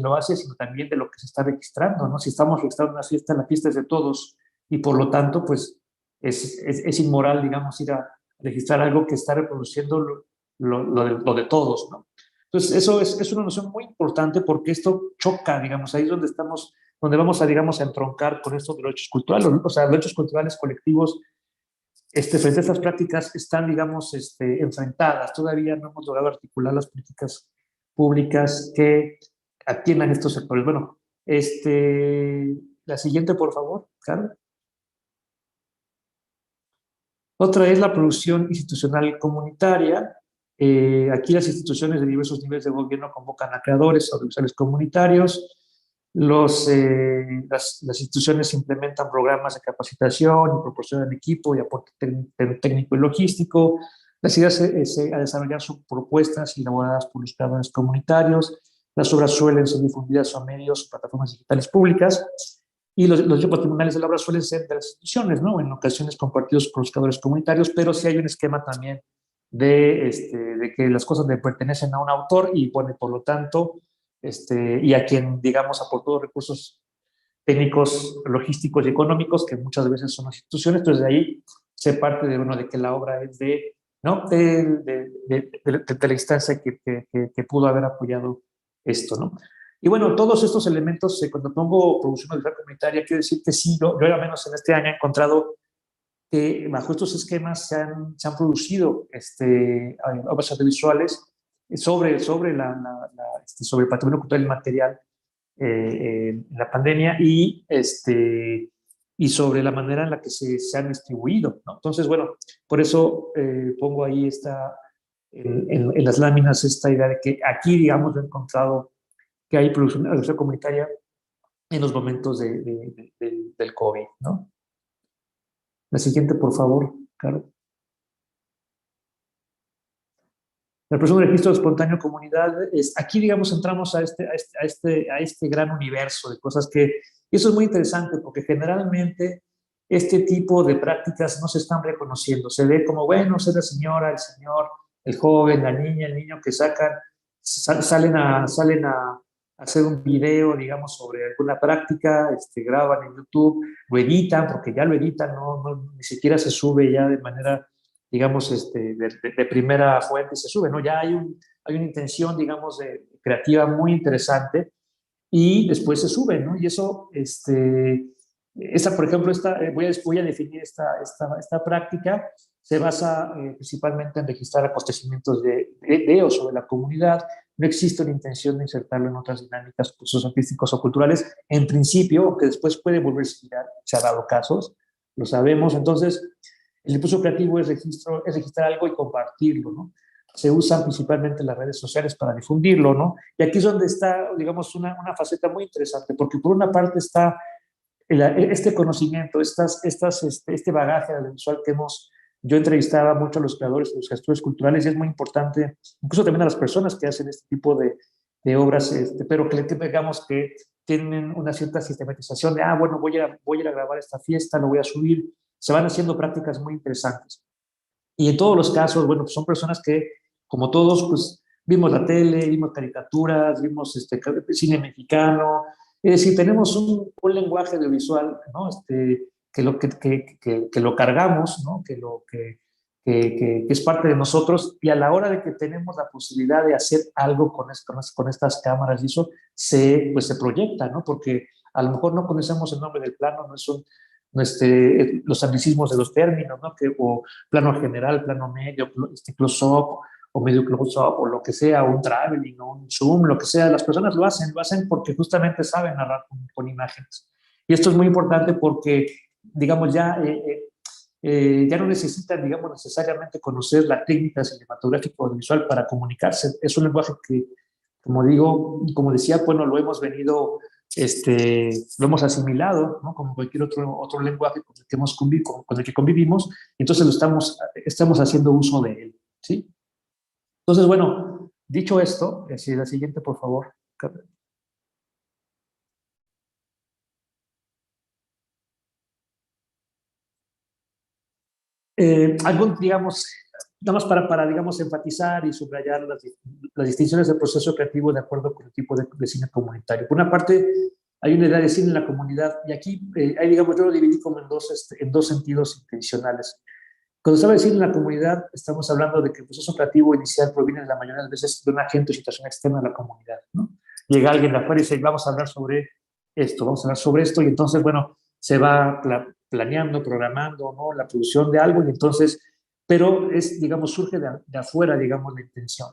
lo hace, sino también de lo que se está registrando, ¿no? Si estamos registrando una fiesta, la fiesta es de todos y por lo tanto, pues es inmoral, digamos, ir a registrar algo que está reproduciendo lo de todos, ¿no? Entonces, eso es una noción muy importante porque esto choca, digamos, ahí es donde vamos a, digamos, a entroncar con estos derechos culturales, o sea, derechos culturales colectivos frente a estas prácticas están, digamos, enfrentadas. Todavía no hemos logrado articular las políticas públicas que atiendan estos sectores. Bueno, la siguiente, por favor, Carlos. Otra es la producción institucional comunitaria. Aquí las instituciones de diversos niveles de gobierno convocan a creadores audiovisuales comunitarios. Las instituciones implementan programas de capacitación y proporcionan equipo y aporte técnico y logístico. Las ideas a desarrollar son propuestas elaboradas por los creadores comunitarios. Las obras suelen ser difundidas a medios o plataformas digitales públicas. Y los derechos patrimoniales de la obra suelen ser de las instituciones, ¿no? En ocasiones compartidos por los creadores comunitarios, pero sí hay un esquema también de que las cosas le pertenecen a un autor y, bueno, por lo tanto, y a quien, digamos, aportó recursos técnicos, logísticos y económicos, que muchas veces son las instituciones. Entonces, de ahí se parte de que la obra es ¿no? de la instancia que pudo haber apoyado esto, ¿no? Y bueno, todos estos elementos, cuando pongo producción audiovisual comunitaria, quiero decir que sí, yo al menos en este año he encontrado que bajo estos esquemas se han producido obras audiovisuales sobre el patrimonio cultural y material en la pandemia y sobre la manera en la que se han distribuido, ¿no? Entonces, bueno, por eso pongo ahí en las láminas esta idea de que aquí, digamos, he encontrado que hay producción audiovisual comunitaria en los momentos del COVID, ¿no? La siguiente, por favor, Carlos. La persona de registro de espontáneo comunidad aquí, digamos, entramos a este gran universo de cosas y eso es muy interesante porque generalmente este tipo de prácticas no se están reconociendo. Se ve como, bueno, es la señora, el señor, el joven, la niña, el niño que salen a hacer un video, digamos, sobre alguna práctica, graban en YouTube, lo editan, porque ya lo editan, ni siquiera se sube ya de manera digamos, de primera fuente y se sube, ¿no? Ya hay una intención, digamos, creativa muy interesante y después se sube, ¿no? Y eso, por ejemplo, voy a definir esta práctica, se basa principalmente en registrar acontecimientos de o sobre la comunidad. No existe una intención de insertarlo en otras dinámicas, procesos artísticos o culturales, en principio, aunque después puede volverse viral, se ha dado casos, lo sabemos. Entonces, el impulso creativo es registrar algo y compartirlo, ¿no? Se usan principalmente las redes sociales para difundirlo, ¿no? Y aquí es donde está, digamos, una faceta muy interesante, porque por una parte está este conocimiento, este bagaje audiovisual que yo entrevistaba mucho a los creadores, a los gestores culturales, y es muy importante, incluso también a las personas que hacen este tipo de obras, pero que digamos que tienen una cierta sistematización de, bueno, voy a ir a grabar esta fiesta, lo voy a subir, se van haciendo prácticas muy interesantes. Y en todos los casos, bueno, pues son personas que, como todos, pues vimos la tele, vimos caricaturas, vimos cine mexicano. Es decir, tenemos un lenguaje audiovisual, ¿no? Que lo cargamos, ¿no? Que es parte de nosotros, y a la hora de que tenemos la posibilidad de hacer algo con estas cámaras y eso, pues se proyecta, ¿no? Porque a lo mejor no conocemos el nombre del plano, no los anglicismos de los términos, ¿no? O plano general, plano medio, close-up o medio close-up o lo que sea, un traveling o un zoom, lo que sea. Las personas lo hacen porque justamente saben narrar con imágenes. Y esto es muy importante porque, digamos, ya no necesitan, digamos, necesariamente conocer la técnica cinematográfica o visual para comunicarse. Es un lenguaje que, como decía, bueno, lo hemos venido, lo hemos asimilado, ¿no? Como cualquier otro lenguaje con el que convivimos, entonces estamos haciendo uso de él, ¿sí? Entonces, bueno, dicho esto, la siguiente, por favor. Digamos, nada más digamos, enfatizar y subrayar las distinciones del proceso creativo de acuerdo con el tipo de cine comunitario. Por una parte, hay una idea de cine en la comunidad, y aquí, digamos, yo lo dividí como en dos sentidos intencionales. Cuando se habla de cine en la comunidad, estamos hablando de que el proceso creativo inicial proviene de la mayoría de las veces de un agente o situación externa a la comunidad, ¿no? Llega alguien de afuera y dice, vamos a hablar sobre esto, y entonces, bueno, se va planeando, programando, ¿no? La producción de algo, y entonces, pero digamos, surge de afuera, digamos, la intención.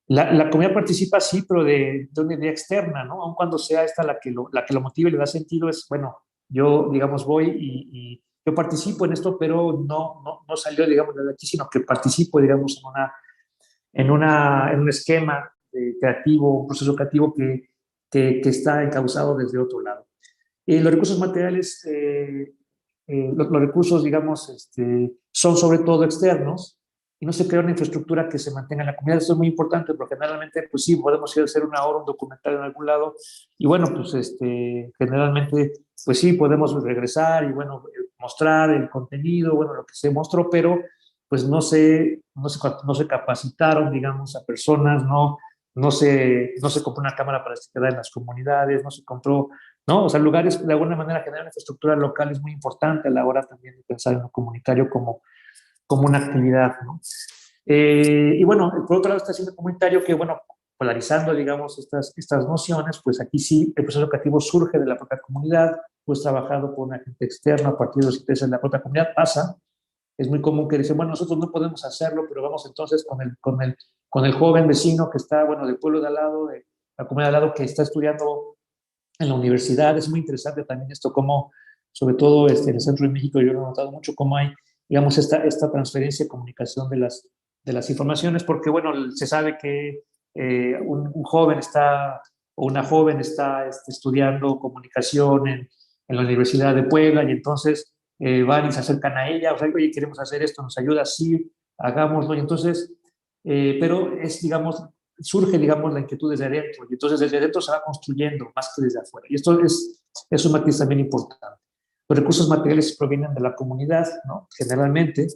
La comunidad participa, sí, pero de una idea externa, ¿no? Aun cuando sea esta la que lo motive y le da sentido, es, bueno, yo, digamos, voy y yo participo en esto, pero no salió, digamos, de aquí, sino que participo, digamos, en un esquema creativo, un proceso creativo que está encauzado desde otro lado. Los recursos materiales, los recursos, digamos, son sobre todo externos, y no se crea una infraestructura que se mantenga en la comunidad. Esto es muy importante porque generalmente, pues sí, podemos ir a hacer una obra, un documental en algún lado, y bueno, pues generalmente, pues sí, podemos regresar y bueno, mostrar el contenido, bueno, lo que se mostró, pero pues no se capacitaron, digamos, a personas, no se compró una cámara para que se quedara en las comunidades, no se compró, ¿no? O sea, lugares, de alguna manera, generar una infraestructura local es muy importante a la hora también de pensar en lo comunitario como una actividad, ¿no? Y bueno, por otro lado está el cine comunitario que, bueno, polarizando, digamos, estas nociones, pues aquí sí el proceso educativo surge de la propia comunidad, pues trabajado por un agente externo a partir de los intereses de la propia comunidad, pasa. Es muy común que dicen, bueno, nosotros no podemos hacerlo, pero vamos entonces con el joven vecino que está, bueno, del pueblo de al lado, de la comunidad de al lado, que está estudiando en la universidad. Es muy interesante también esto, como, sobre todo en el centro de México, yo lo he notado mucho, cómo hay, digamos, esta transferencia y comunicación de las informaciones, porque, bueno, se sabe que un joven o una joven está estudiando comunicación en la Universidad de Puebla, y entonces van y se acercan a ella, o sea, oye, queremos hacer esto, nos ayuda, sí, hagámoslo, y entonces, pero digamos, surge, digamos, la inquietud desde adentro, y entonces desde adentro se va construyendo más que desde afuera. Y esto es un matiz también importante. Los recursos materiales provienen de la comunidad, ¿no? Generalmente,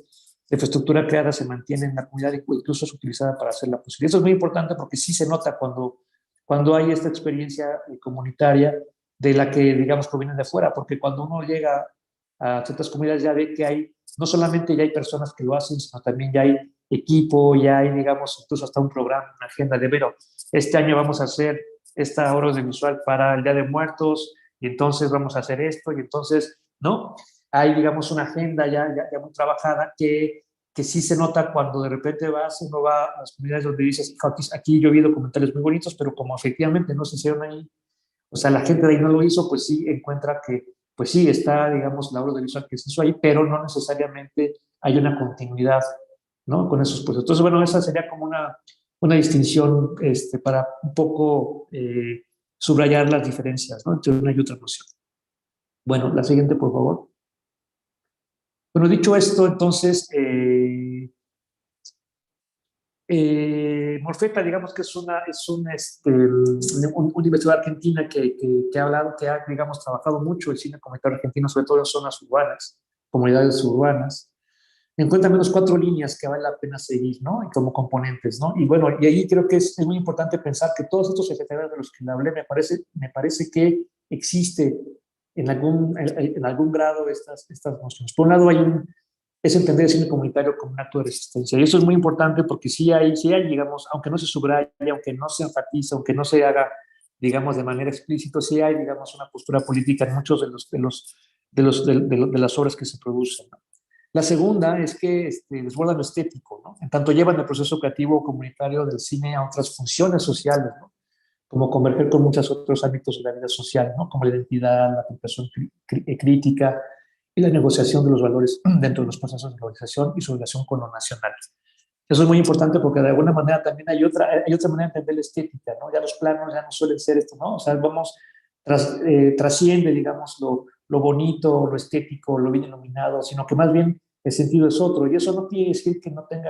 la infraestructura creada se mantiene en la comunidad e incluso es utilizada para hacerla posible. Eso es muy importante porque sí se nota cuando hay esta experiencia comunitaria de la que, digamos, proviene de afuera, porque cuando uno llega a ciertas comunidades, ya ve que hay, no solamente ya hay personas que lo hacen, sino también ya hay equipo, ya hay, digamos, incluso hasta un programa, una agenda de, pero este año vamos a hacer esta obra audiovisual para el Día de Muertos, y entonces vamos a hacer esto, y entonces, ¿no? Hay, digamos, una agenda ya muy trabajada que sí se nota cuando de repente uno va a las comunidades donde dices, aquí yo he oído comentarios muy bonitos, pero como efectivamente no se hicieron ahí, o sea, la gente de ahí no lo hizo, pues sí encuentra que, pues sí, está, digamos, la obra audiovisual que se hizo ahí, pero no necesariamente hay una continuidad, ¿no? Con esos procesos. Entonces, bueno, esa sería como una distinción para un poco subrayar las diferencias, ¿no? Entre una y otra noción. Bueno, la siguiente, por favor. Bueno, dicho esto, entonces, Morfeta, digamos que un investigador argentina que ha hablado, que ha, digamos, trabajado mucho el cine comunitario argentino, sobre todo en zonas urbanas, comunidades urbanas. Encuentra menos 4 líneas que vale la pena seguir, ¿no? Y como componentes, ¿no? Y bueno, y ahí creo que es muy importante pensar que todos estos secretarios de los que le hablé, me parece que existe en algún grado estas nociones. Por un lado, es entender el cine comunitario como un acto de resistencia. Y eso es muy importante porque sí hay, digamos, aunque no se subraye, aunque no se enfatice, aunque no se haga, digamos, de manera explícita, sí hay, digamos, una postura política en muchos de las obras que se producen, ¿no? La segunda es que desborda lo estético, ¿no? En tanto llevan el proceso creativo comunitario del cine a otras funciones sociales, ¿no? Como converger con muchos otros ámbitos de la vida social, ¿no? Como la identidad, la comprensión crítica y la negociación de los valores dentro de los procesos de la organización y su relación con lo nacional. Eso es muy importante porque de alguna manera también hay otra manera de entender la estética, ¿no? Ya los planos ya no suelen ser esto, ¿no? O sea, trasciende, digamos, lo bonito, lo estético, lo bien iluminado, sino que más bien el sentido es otro. Y eso no quiere decir que no tenga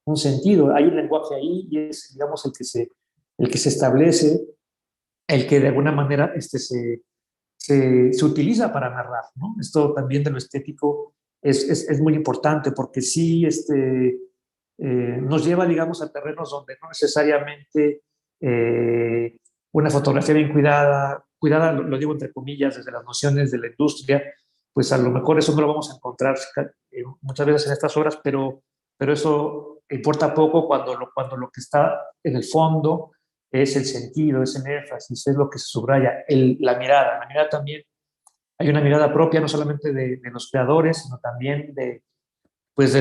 un sentido. Hay un lenguaje ahí y es, digamos, el que se establece, el que de alguna manera se utiliza para narrar, ¿no? Esto también de lo estético es muy importante porque sí nos lleva, digamos, a terrenos donde no necesariamente una fotografía bien cuidada lo digo entre comillas, desde las nociones de la industria, pues a lo mejor eso no lo vamos a encontrar muchas veces en estas obras, pero eso importa poco cuando lo que está en el fondo es el sentido, es el énfasis, es lo que se subraya, la mirada. La mirada también, hay una mirada propia no solamente de los creadores, sino también pues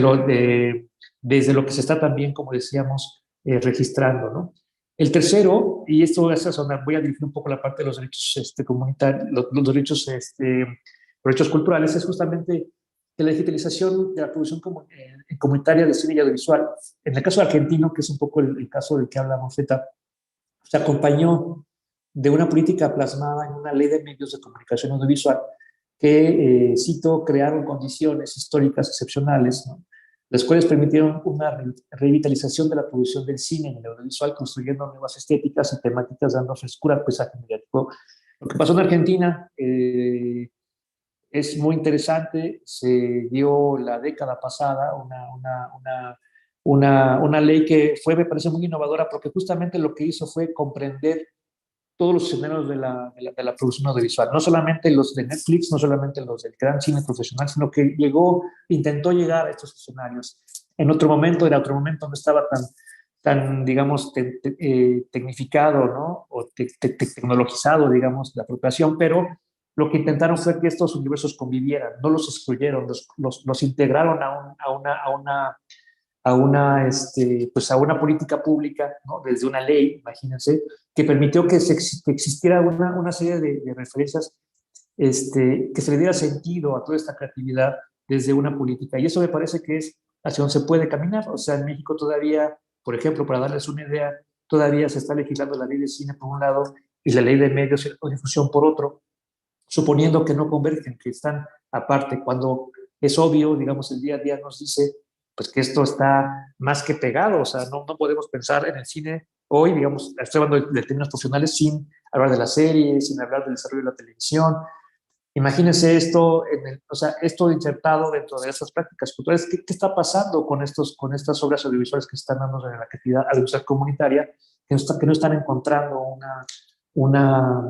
desde lo que se está también, como decíamos, registrando, ¿no? El tercero, y esto es donde voy a dirigir un poco la parte de los derechos comunitarios, los derechos culturales, es justamente que la digitalización de la producción comunitaria de cine y audiovisual, en el caso argentino, que es un poco el caso del que habla Monfetta, se acompañó de una política plasmada en una ley de medios de comunicación audiovisual que, cito, crearon condiciones históricas excepcionales, ¿no? Las cuales permitieron una revitalización de la producción del cine y el audiovisual, construyendo nuevas estéticas y temáticas, dando frescura al paisaje mediático. Lo que pasó en Argentina es muy interesante. Se dio la década pasada una ley que fue, me parece, muy innovadora porque justamente lo que hizo fue comprender todos los escenarios de la producción audiovisual, no solamente los de Netflix, no solamente los del gran cine profesional, sino que intentó llegar a estos escenarios. Era otro momento, no estaba tan digamos, tecnificado, ¿no? O tecnologizado, digamos, la apropiación, pero lo que intentaron fue que estos universos convivieran, no los excluyeron, los integraron pues a una política pública, ¿no? Desde una ley, imagínense, que permitió que existiera una serie de referencias, que se le diera sentido a toda esta creatividad desde una política. Y eso me parece que es hacia donde se puede caminar. O sea, en México todavía, por ejemplo, para darles una idea, todavía se está legislando la ley de cine por un lado y la ley de medios de difusión por otro, suponiendo que no convergen, que están aparte, cuando es obvio, digamos, el día a día nos dice pues que esto está más que pegado. O sea, no podemos pensar en el cine hoy, digamos, estoy hablando de términos profesionales, sin hablar de la serie, sin hablar del desarrollo de la televisión. Imagínense esto, o sea, esto insertado dentro de estas prácticas culturales. ¿Qué está pasando con estas obras audiovisuales que están dando en la actividad audiovisual comunitaria, que no están encontrando una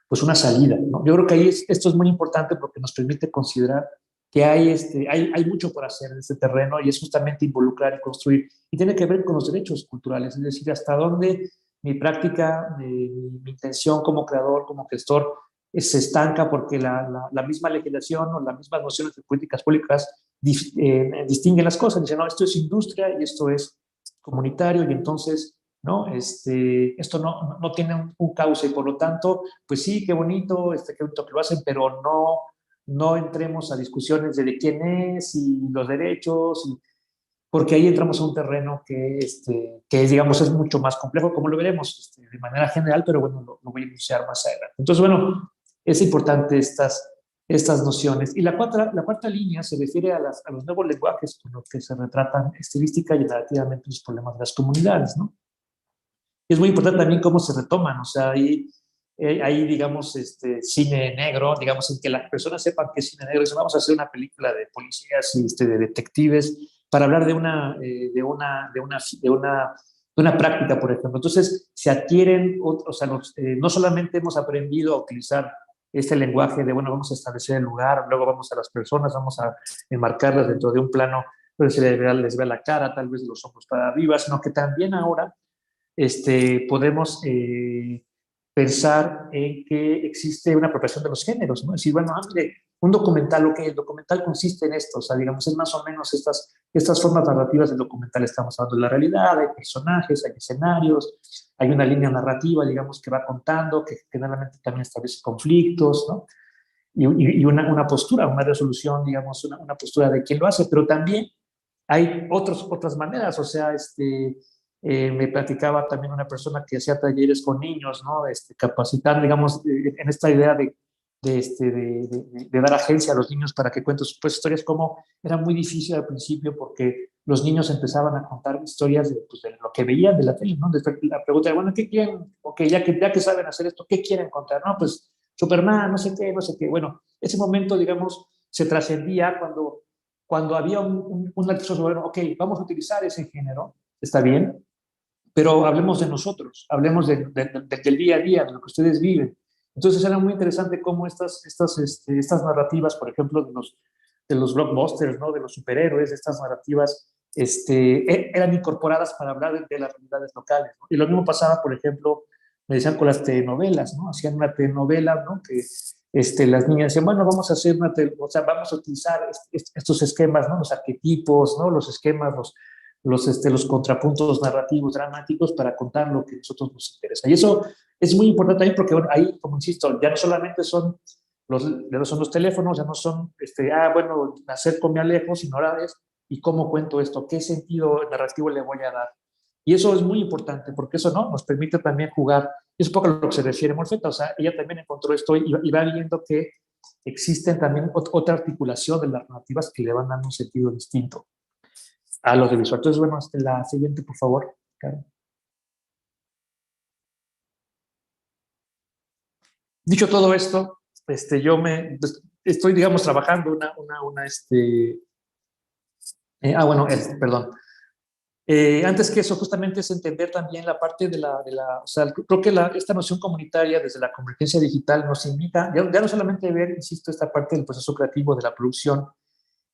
pues una salida, ¿no? Yo creo que ahí esto es muy importante porque nos permite considerar que hay mucho por hacer en este terreno y es justamente involucrar y construir. Y tiene que ver con los derechos culturales, es decir, hasta dónde mi práctica, mi intención como creador, como gestor, se estanca porque la misma legislación o las mismas nociones de políticas públicas distinguen las cosas. Dicen, no, esto es industria y esto es comunitario y entonces, ¿no? Esto no tiene un cauce y por lo tanto, pues sí, qué bonito que lo hacen, pero no entremos a discusiones de quién es y los derechos, porque ahí entramos a un terreno que digamos, es mucho más complejo, como lo veremos de manera general, pero bueno, lo voy a iniciar más adelante. Entonces, bueno, es importante estas nociones. Y la cuarta línea se refiere a los nuevos lenguajes con los que se retratan estilística y narrativamente los problemas de las comunidades, ¿no? Y es muy importante también cómo se retoman, o sea, ahí digamos, cine negro, digamos, en que las personas sepan que es cine negro. Dicen, vamos a hacer una película de policías y de detectives para hablar de una práctica, por ejemplo. Entonces, se adquieren, o sea, no solamente hemos aprendido a utilizar este lenguaje de, bueno, vamos a establecer el lugar, luego vamos a las personas, vamos a enmarcarlas dentro de un plano, pero se les ve la cara, tal vez los ojos para arriba, sino que también ahora podemos pensar en que existe una apropiación de los géneros, ¿no? Es decir, bueno, mire, un documental, ok, el documental consiste en esto, o sea, digamos, es más o menos estas formas narrativas del documental. Estamos hablando de la realidad, hay personajes, hay escenarios, hay una línea narrativa, digamos, que va contando, que generalmente también establece conflictos, ¿no? Y una postura, una resolución, digamos, una postura de quién lo hace, pero también hay otras maneras, o sea, me platicaba también una persona que hacía talleres con niños, ¿no? Capacitar, digamos, en esta idea de dar agencia a los niños para que cuenten sus historias, como era muy difícil al principio porque los niños empezaban a contar historias de lo que veían de la tele, ¿no? Desde la pregunta de, bueno, ¿qué quieren? Ok, ya que saben hacer esto, ¿qué quieren contar? No, pues Superman, no sé qué, no sé qué. Bueno, ese momento, digamos, se trascendía cuando había un acto sobre, bueno, ok, vamos a utilizar ese género, está bien, pero hablemos de nosotros, hablemos del día a día, de lo que ustedes viven. Entonces era muy interesante cómo estas narrativas, por ejemplo, de los blockbusters, ¿no? De los superhéroes, estas narrativas eran incorporadas para hablar de las realidades locales, ¿no? Y lo mismo pasaba, por ejemplo, me decían con las telenovelas, ¿no? Hacían una telenovela, ¿no? Que las niñas decían, bueno, vamos a hacer o sea, vamos a utilizar estos esquemas, ¿no? Los arquetipos, ¿no? Los esquemas, los contrapuntos narrativos, dramáticos, para contar lo que a nosotros nos interesa. Y eso es muy importante ahí porque, bueno, ahí, como insisto, ya no solamente son los teléfonos, ya no son, bueno, me acerco, me alejo, sino ahora es, ¿y cómo cuento esto? ¿Qué sentido narrativo le voy a dar? Y eso es muy importante porque eso, ¿no? Nos permite también jugar. Es un poco a lo que se refiere Morfeta, o sea, ella también encontró esto y va viendo que existen también otra articulación de las narrativas que le van dando un sentido distinto a los de visual. Entonces, bueno, la siguiente, por favor, Karen. Dicho todo esto, estoy, digamos, trabajando bueno, perdón. Antes que eso, justamente es entender también la parte o sea, creo que esta noción comunitaria desde la convergencia digital nos invita, ya no solamente ver, insisto, esta parte del proceso creativo de la producción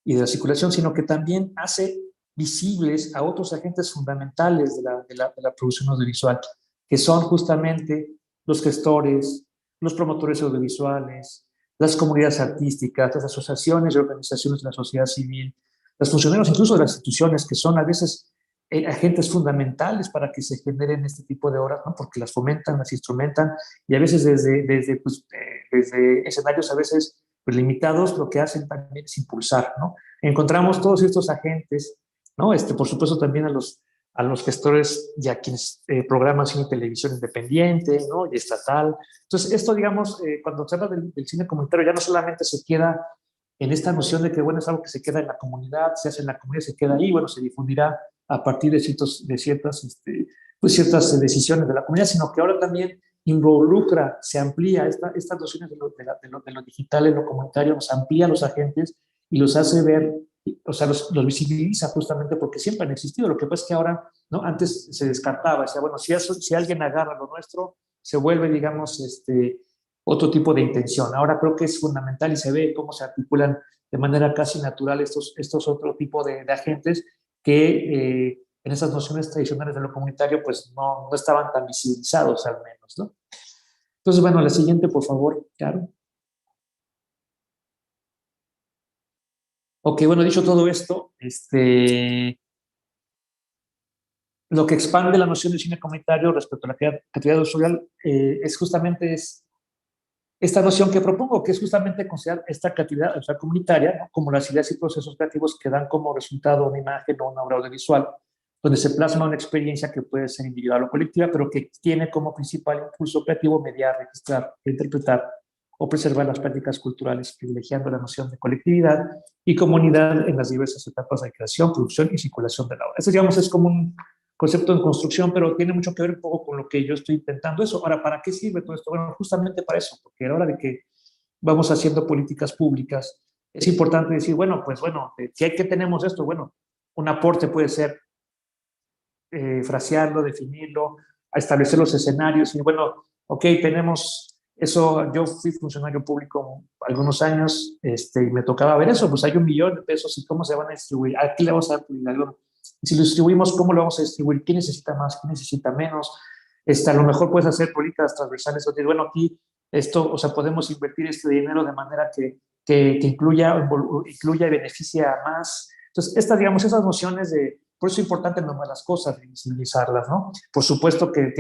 y de la circulación, sino que también hace visibles a otros agentes fundamentales de la producción audiovisual, que son justamente los gestores, los promotores audiovisuales, las comunidades artísticas, las asociaciones y organizaciones de la sociedad civil, los funcionarios incluso de las instituciones, que son a veces agentes fundamentales para que se generen este tipo de obras, ¿no? Porque las fomentan, las instrumentan, y a veces desde escenarios a veces pues, limitados, lo que hacen también es impulsar, ¿no? Encontramos todos estos agentes, ¿no? Por supuesto también a los gestores y a quienes programan cine y televisión independiente, ¿no? Y estatal. Entonces, esto, digamos, cuando se habla del cine comunitario, ya no solamente se queda en esta noción de que, bueno, es algo que se queda en la comunidad, se hace en la comunidad, se queda ahí, bueno, se difundirá a partir de ciertas decisiones de la comunidad, sino que ahora también involucra, se amplía estas nociones de lo digital en lo comunitario, nos amplía los agentes y los hace ver, o sea, los visibiliza justamente porque siempre han existido. Lo que pasa es que ahora, ¿no? Antes se descartaba, decía, bueno, si alguien agarra lo nuestro, se vuelve, digamos, otro tipo de intención. Ahora creo que es fundamental y se ve cómo se articulan de manera casi natural estos otro tipo de agentes que en esas nociones tradicionales de lo comunitario pues no estaban tan visibilizados al menos, ¿no? Entonces, bueno, la siguiente, por favor, Caro. Ok, bueno, dicho todo esto, lo que expande la noción de cine comunitario respecto a la creatividad social es justamente esta noción que propongo, que es justamente considerar esta creatividad, o sea, comunitaria, ¿no? Como las ideas y procesos creativos que dan como resultado una imagen o una obra audiovisual, donde se plasma una experiencia que puede ser individual o colectiva, pero que tiene como principal impulso creativo mediar, registrar, interpretar o preservar las prácticas culturales, privilegiando la noción de colectividad y comunidad en las diversas etapas de creación, producción y circulación de la obra. Eso, digamos, es como un concepto en construcción, pero tiene mucho que ver un poco con lo que yo estoy intentando eso. Ahora, ¿para qué sirve todo esto? Bueno, justamente para eso, porque a la hora de que vamos haciendo políticas públicas, es importante decir, bueno, pues bueno, ¿qué tenemos esto? Bueno, un aporte puede ser frasearlo, definirlo, a establecer los escenarios y bueno, ok, tenemos eso, yo fui funcionario público algunos años y me tocaba ver eso, pues hay 1 millón de pesos y cómo se van a distribuir, a qué le vamos a dar prioridad, si lo distribuimos, ¿cómo lo vamos a distribuir? ¿Quién necesita más? ¿Quién necesita menos? A lo mejor puedes hacer políticas transversales, o decir, bueno, aquí esto, o sea, podemos invertir este dinero de manera que incluya y beneficie a más. Entonces, digamos, esas nociones por eso es importante nombrar las cosas y visibilizarlas, ¿no? Por supuesto que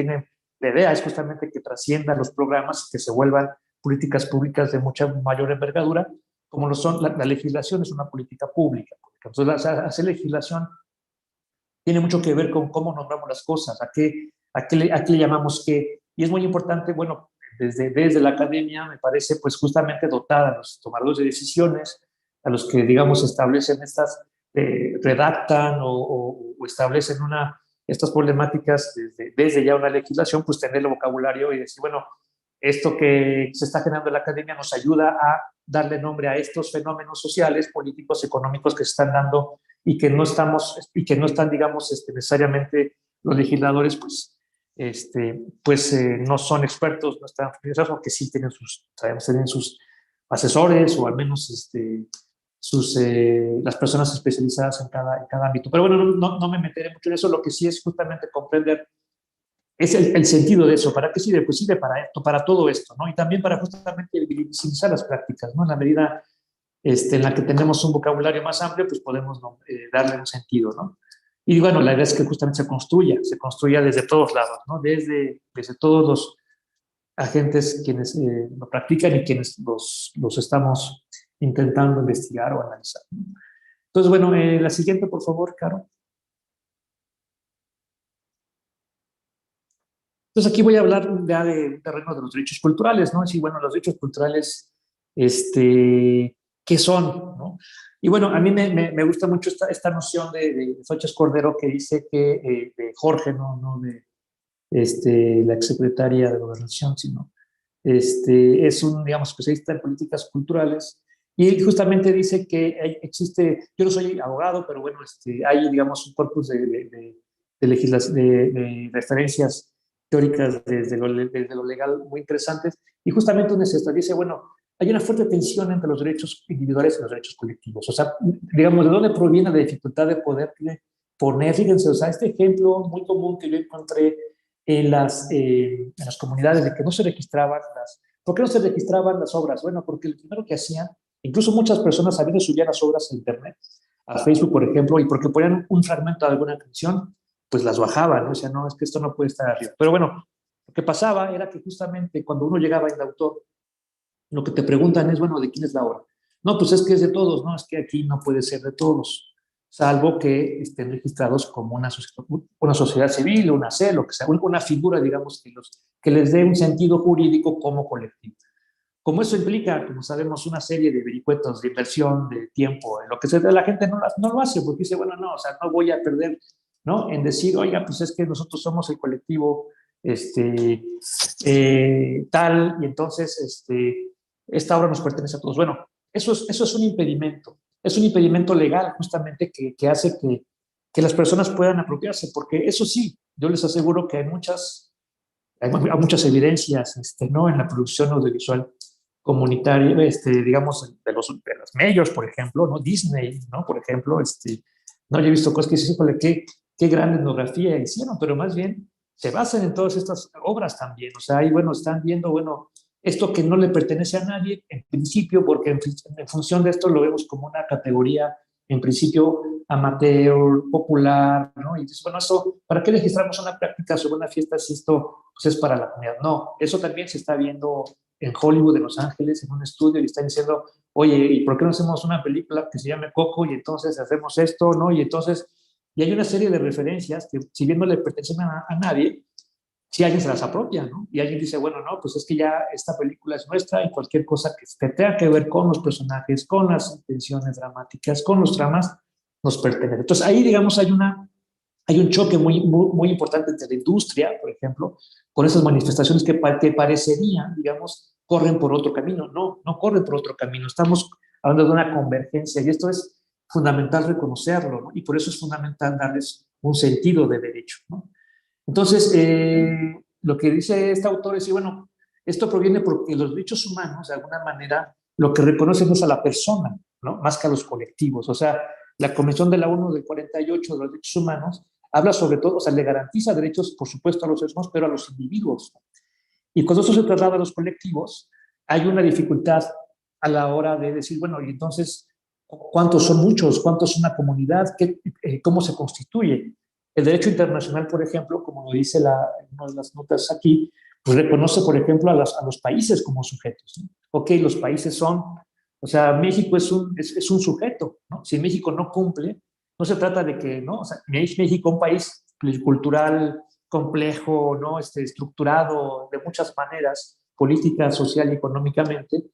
la idea es justamente que trasciendan los programas, que se vuelvan políticas públicas de mucha mayor envergadura, como lo son, la legislación es una política pública. Entonces, hacer legislación tiene mucho que ver con cómo nombramos las cosas, a qué le llamamos qué. Y es muy importante, bueno, desde la academia, me parece, pues justamente dotar a los tomadores de decisiones, a los que, digamos, establecen redactan o establecen estas problemáticas desde ya una legislación, pues tener el vocabulario y decir, bueno, esto que se está generando en la academia nos ayuda a darle nombre a estos fenómenos sociales, políticos, económicos que se están dando y que no están, digamos, necesariamente los legisladores, no son expertos, no están familiarizados, aunque sí tienen sus asesores o al menos las personas especializadas en cada ámbito. Pero bueno, no me meteré mucho en eso, lo que sí es justamente comprender es el sentido de eso. ¿Para qué sirve? Pues sirve para esto, para todo esto, ¿no? Y también para justamente visibilizar las prácticas, ¿no? En la medida en la que tenemos un vocabulario más amplio, pues podemos darle un sentido, ¿no? Y bueno, la idea es que justamente se construya desde todos lados, ¿no? Desde todos los agentes quienes lo practican y quienes los estamos intentando investigar o analizar, ¿no? Entonces, bueno, la siguiente, por favor, Caro. Entonces, aquí voy a hablar ya de un terreno de los derechos culturales, ¿no? Sí, bueno, los derechos culturales, ¿qué son, no? Y bueno, a mí me gusta mucho esta noción de Sánchez Cordero que dice que, de Jorge, no de la exsecretaria de Gobernación, sino, es un, digamos, especialista en políticas culturales, y él justamente dice que existe, yo no soy abogado, pero bueno, hay, digamos, un corpus de referencias teóricas desde lo legal muy interesantes, y justamente donde se establece, bueno, hay una fuerte tensión entre los derechos individuales y los derechos colectivos. O sea, digamos, ¿de dónde proviene la dificultad de poder poner? Fíjense, o sea, este ejemplo muy común que yo encontré en las comunidades de que no se registraban ¿por qué no se registraban las obras? Bueno, porque lo primero que hacían, incluso muchas personas sabiendo subir las obras a internet, a Facebook, por ejemplo, y porque ponían un fragmento de alguna canción, pues las bajaban, ¿no? O sea, no, es que esto no puede estar arriba. Pero bueno, lo que pasaba era que justamente cuando uno llegaba al autor, lo que te preguntan es, bueno, ¿de quién es la obra? No, pues es que es de todos, no, es que aquí no puede ser de todos, salvo que estén registrados como una sociedad civil, una C, lo que sea, una figura, digamos, que les dé un sentido jurídico como colectivo. Como eso implica, como sabemos, una serie de vericuetos de inversión, de tiempo, en lo que la gente no lo hace, porque dice, bueno, no, o sea, no voy a perder, ¿no? En decir, oiga, pues es que nosotros somos el colectivo tal, y entonces esta obra nos pertenece a todos. Bueno, eso es un impedimento legal justamente que hace que las personas puedan apropiarse, porque eso sí, yo les aseguro que hay muchas hay muchas evidencias, ¿no? En la producción audiovisual comunitaria, digamos, de los medios, por ejemplo, ¿no? Disney, ¿no? Por ejemplo, no, yo he visto cosas que dices, híjole, qué gran etnografía hicieron, pero más bien se basan en todas estas obras también, o sea, ahí, bueno, están viendo, bueno, esto que no le pertenece a nadie, en principio, porque en función de esto lo vemos como una categoría, en principio, amateur, popular, ¿no? Y dices, bueno, esto, ¿para qué registramos una práctica sobre una fiesta si esto pues, es para la comunidad? No, eso también se está viendo en Hollywood, de Los Ángeles, en un estudio, y están diciendo, oye, ¿y por qué no hacemos una película que se llame Coco y entonces hacemos esto, ¿no? Y entonces, y hay una serie de referencias que, si bien no le pertenecen a nadie, si alguien se las apropia, ¿no? Y alguien dice, bueno, no, pues es que ya esta película es nuestra y cualquier cosa que tenga que ver con los personajes, con las intenciones dramáticas, con los dramas, nos pertenece. Entonces ahí, digamos, hay un choque muy importante entre la industria, por ejemplo, con esas manifestaciones que parecerían, digamos, corren por otro camino. No, no corren por otro camino. Estamos hablando de una convergencia y esto es fundamental reconocerlo, ¿no? Y por eso es fundamental darles un sentido de derecho, ¿no? Entonces, lo que dice este autor es, bueno, esto proviene porque los derechos humanos, de alguna manera, lo que reconocen es a la persona, ¿no? Más que a los colectivos. O sea, la Convención de la ONU del 48 de los Derechos Humanos habla sobre todo, o sea, le garantiza derechos, por supuesto, a los seres humanos, pero a los individuos. Y cuando eso se traslada a los colectivos, hay una dificultad a la hora de decir, bueno, y entonces, ¿cuántos son muchos? ¿Cuántos es una comunidad? ¿Cómo se constituye? El derecho internacional, por ejemplo, como lo dice una de las notas aquí, pues reconoce, por ejemplo, a los países como sujetos, ¿no? Ok, los países son, o sea, México es un sujeto, ¿no? Si México no cumple, no se trata de que, ¿no? O sea, México, un país cultural complejo, ¿no? Estructurado de muchas maneras, política, social y económicamente,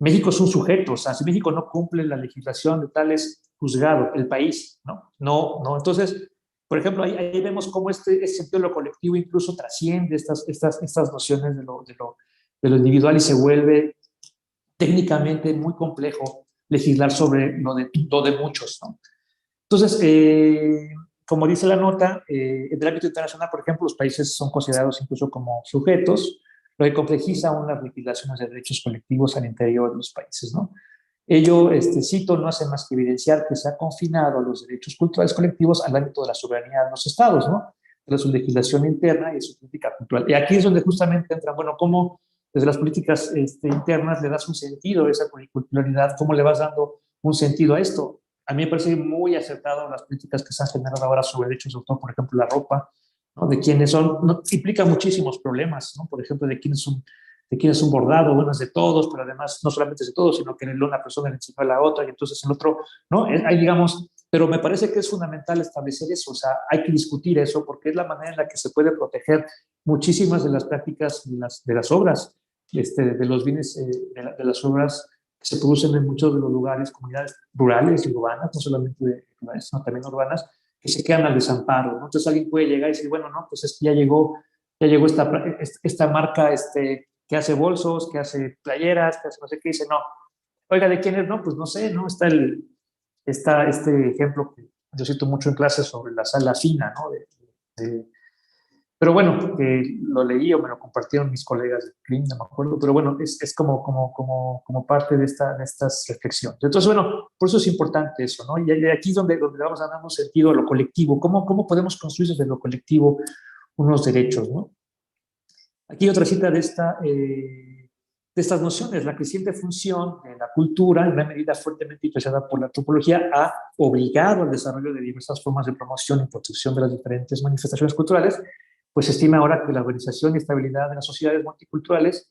México es un sujeto, o sea, si México no cumple la legislación de tal es juzgado, el país, ¿no? No, no. Entonces, por ejemplo, ahí vemos cómo este sentido de lo colectivo incluso trasciende estas nociones de lo individual y se vuelve técnicamente muy complejo legislar sobre lo de muchos, ¿no? Entonces, como dice la nota, en el ámbito internacional, por ejemplo, los países son considerados incluso como sujetos, lo que complejiza aún las legislaciones de derechos colectivos al interior de los países, ¿no? Ello, cito, no hace más que evidenciar que se ha confinado los derechos culturales colectivos al ámbito de la soberanía de los estados, ¿no? De su legislación interna y de su política cultural. Y aquí es donde justamente entra, bueno, cómo desde las políticas internas le das un sentido a esa policulturalidad, cómo le vas dando un sentido a esto. A mí me parece muy acertado las políticas que se han generado ahora sobre derechos de autor, por ejemplo, la ropa, ¿no? De quienes son, no, implica muchísimos problemas, ¿no? Por ejemplo, de quién es un bordado, bueno, es de todos, pero además no solamente es de todos, sino que una persona le enseñó a la otra y entonces el otro, ¿no? Hay, digamos, pero me parece que es fundamental establecer eso, o sea, hay que discutir eso porque es la manera en la que se puede proteger muchísimas de las prácticas de las obras, de los bienes, de las obras que se producen en muchos de los lugares, comunidades rurales y urbanas, no solamente de rurales, sino también urbanas, que se quedan al desamparo, ¿no? Entonces alguien puede llegar y decir, bueno, no, pues es que ya llegó esta marca, que hace bolsos, que hace playeras, que hace no sé qué, dice, no, oiga, ¿de quién es? No, pues no sé, ¿no? Está este ejemplo que yo cito mucho en clases sobre la sala fina, ¿no? Pero bueno, lo leí o me lo compartieron mis colegas de CLIM, no me acuerdo, pero bueno, es como parte de estas reflexiones. Entonces, bueno, por eso es importante eso, ¿no? Y aquí es donde vamos a dar un sentido a lo colectivo, cómo podemos construir desde lo colectivo unos derechos, ¿no? Aquí otra cita de estas nociones. La creciente función de la cultura, en una medida fuertemente influenciada por la antropología, ha obligado al desarrollo de diversas formas de promoción y protección de las diferentes manifestaciones culturales, pues se estima ahora que la organización y estabilidad de las sociedades multiculturales,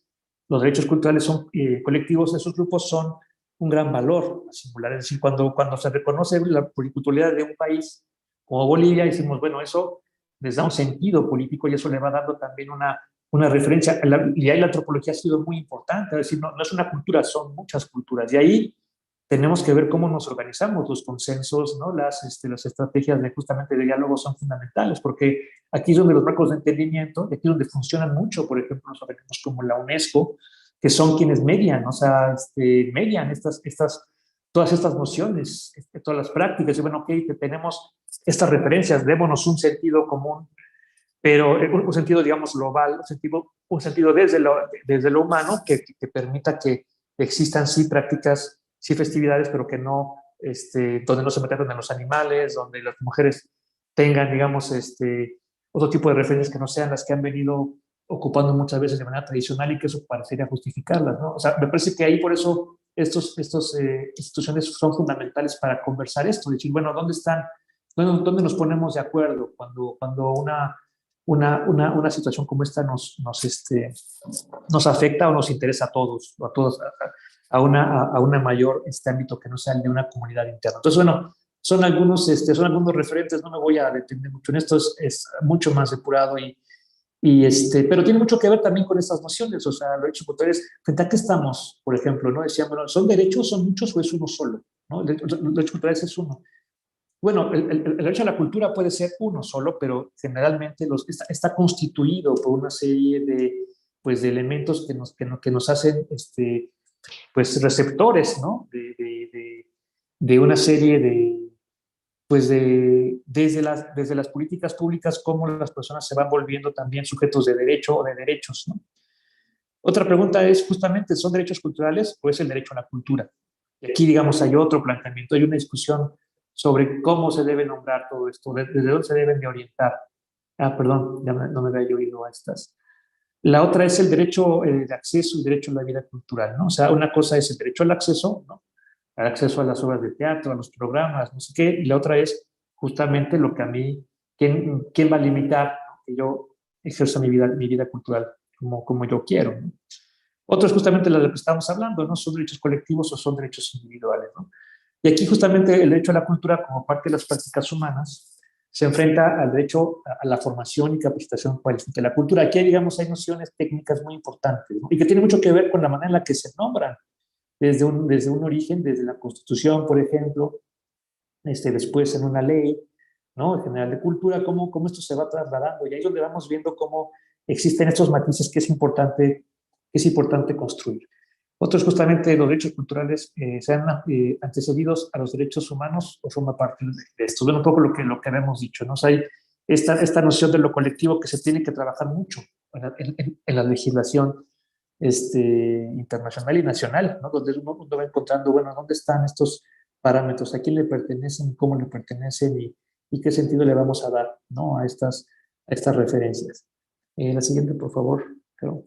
los derechos culturales colectivos de esos grupos son un gran valor singular. Es decir, cuando se reconoce la pluriculturalidad de un país como Bolivia, decimos, bueno, eso les da un sentido político y eso le va dando también una referencia. Y ahí la antropología ha sido muy importante, es decir, no es una cultura, son muchas culturas. Y ahí tenemos que ver cómo nos organizamos, los consensos, ¿no? Las estrategias justamente de diálogo son fundamentales, porque aquí es donde los marcos de entendimiento, aquí es donde funcionan mucho, por ejemplo, los organismos como la UNESCO, que son quienes median, o sea, median todas estas nociones, todas las prácticas, y bueno, ok, que tenemos estas referencias, démonos un sentido común pero un sentido, digamos, global, un sentido desde lo humano que permita que existan sí prácticas, sí festividades, pero que no, donde no se metan en los animales, donde las mujeres tengan, digamos, otro tipo de referencias que no sean las que han venido ocupando muchas veces de manera tradicional y que eso parecería justificarlas, ¿no? O sea, me parece que ahí por eso estos instituciones son fundamentales para conversar esto, decir, bueno, ¿dónde están? Bueno, ¿dónde nos ponemos de acuerdo cuando una situación como esta nos afecta o nos interesa a todos a una mayor ámbito que no sea el de una comunidad interna? Entonces, bueno, son algunos referentes, no me voy a detener mucho en esto, es mucho más depurado pero tiene mucho que ver también con estas nociones, o sea, los derechos culturales, frente a qué estamos, por ejemplo, ¿no? Decían, bueno, ¿son derechos, son muchos o es uno solo? ¿No? Los derechos culturales es uno. Bueno, el derecho a la cultura puede ser uno solo, pero generalmente está constituido por una serie pues, de elementos que nos hacen pues, receptores, ¿no? De una serie pues desde las políticas públicas, cómo las personas se van volviendo también sujetos de derecho o de derechos, ¿no? Otra pregunta es justamente, ¿son derechos culturales o es el derecho a la cultura? Y aquí, digamos, hay otro planteamiento, hay una discusión sobre cómo se debe nombrar todo esto, desde dónde se deben de orientar. Ah, perdón, ya no me había yo oído a estas. La otra es el derecho de acceso y derecho a la vida cultural, ¿no? O sea, una cosa es el derecho al acceso, ¿no? Al acceso a las obras de teatro, a los programas, no sé qué, y la otra es justamente lo que a mí, ¿quién va a limitar, ¿no? Que yo ejerza mi vida cultural como yo quiero, ¿no? Otro es justamente lo de lo que estamos hablando, ¿no? ¿Son derechos colectivos o son derechos individuales, ¿no? Y aquí justamente el derecho a la cultura como parte de las prácticas humanas se enfrenta al derecho a la formación y capacitación cualificada de la cultura. Aquí, digamos, hay nociones técnicas muy importantes, ¿no? Y que tiene mucho que ver con la manera en la que se nombran desde un origen, desde la Constitución, por ejemplo, después en una ley, ¿no? En general de cultura, cómo esto se va trasladando. Y ahí es donde vamos viendo cómo existen estos matices que es importante construir. Otros justamente los derechos culturales sean antecedidos a los derechos humanos o forma parte de esto. Bueno, un poco lo que habíamos dicho, ¿no? O sea, hay esta noción de lo colectivo que se tiene que trabajar mucho en la legislación internacional y nacional, ¿no? Donde uno va encontrando, bueno, ¿dónde están estos parámetros? ¿A quién le pertenecen? ¿Cómo le pertenecen? Y qué sentido le vamos a dar, ¿no? A estas referencias. La siguiente, por favor, creo.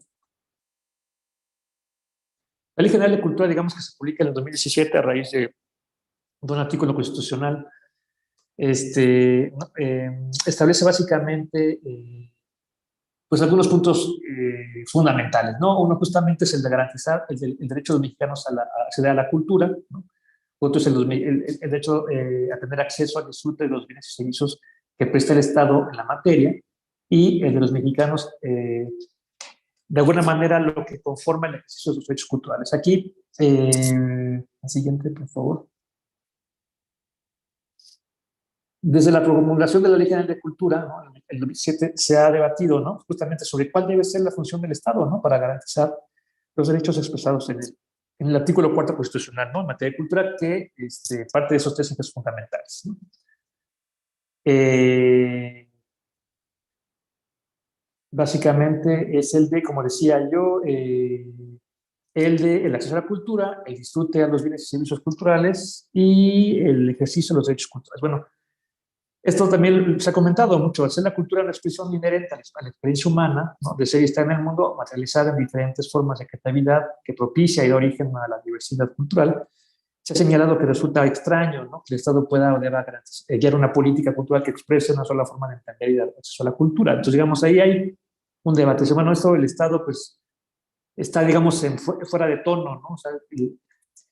La Ley General de Cultura, digamos que se publica en el 2017 a raíz de un artículo constitucional, establece básicamente pues algunos puntos fundamentales, ¿no? Uno justamente es el de garantizar el derecho de los mexicanos a acceder a la cultura, ¿no? Otro es el derecho a tener acceso al disfrute de los bienes y servicios que presta el Estado en la materia, y el de los mexicanos de alguna manera lo que conforma el ejercicio de sus derechos culturales. Aquí, la siguiente, por favor. Desde la promulgación de la Ley General de Cultura, ¿no? En el 2007 se ha debatido, ¿no? Justamente sobre cuál debe ser la función del Estado, ¿no? Para garantizar los derechos expresados en el artículo 4 constitucional, ¿no? En materia de cultura, que parte de esos tres ejes fundamentales, ¿no? Básicamente es el de, como decía yo, el de el acceso a la cultura, el disfrute a los bienes y servicios culturales y el ejercicio de los derechos culturales. Bueno, esto también se ha comentado mucho. Al ser la cultura una expresión inherente a la experiencia humana, ¿no? De ser y estar en el mundo, materializada en diferentes formas de creatividad que propicia y da origen a la diversidad cultural, se ha señalado que resulta extraño, ¿no? Que el Estado pueda o deba guiar una política cultural que exprese una sola forma de entender y dar acceso a la cultura. Entonces, digamos, ahí hay un debate. Bueno, esto el Estado, pues, está, digamos, fuera de tono, ¿no? O sea,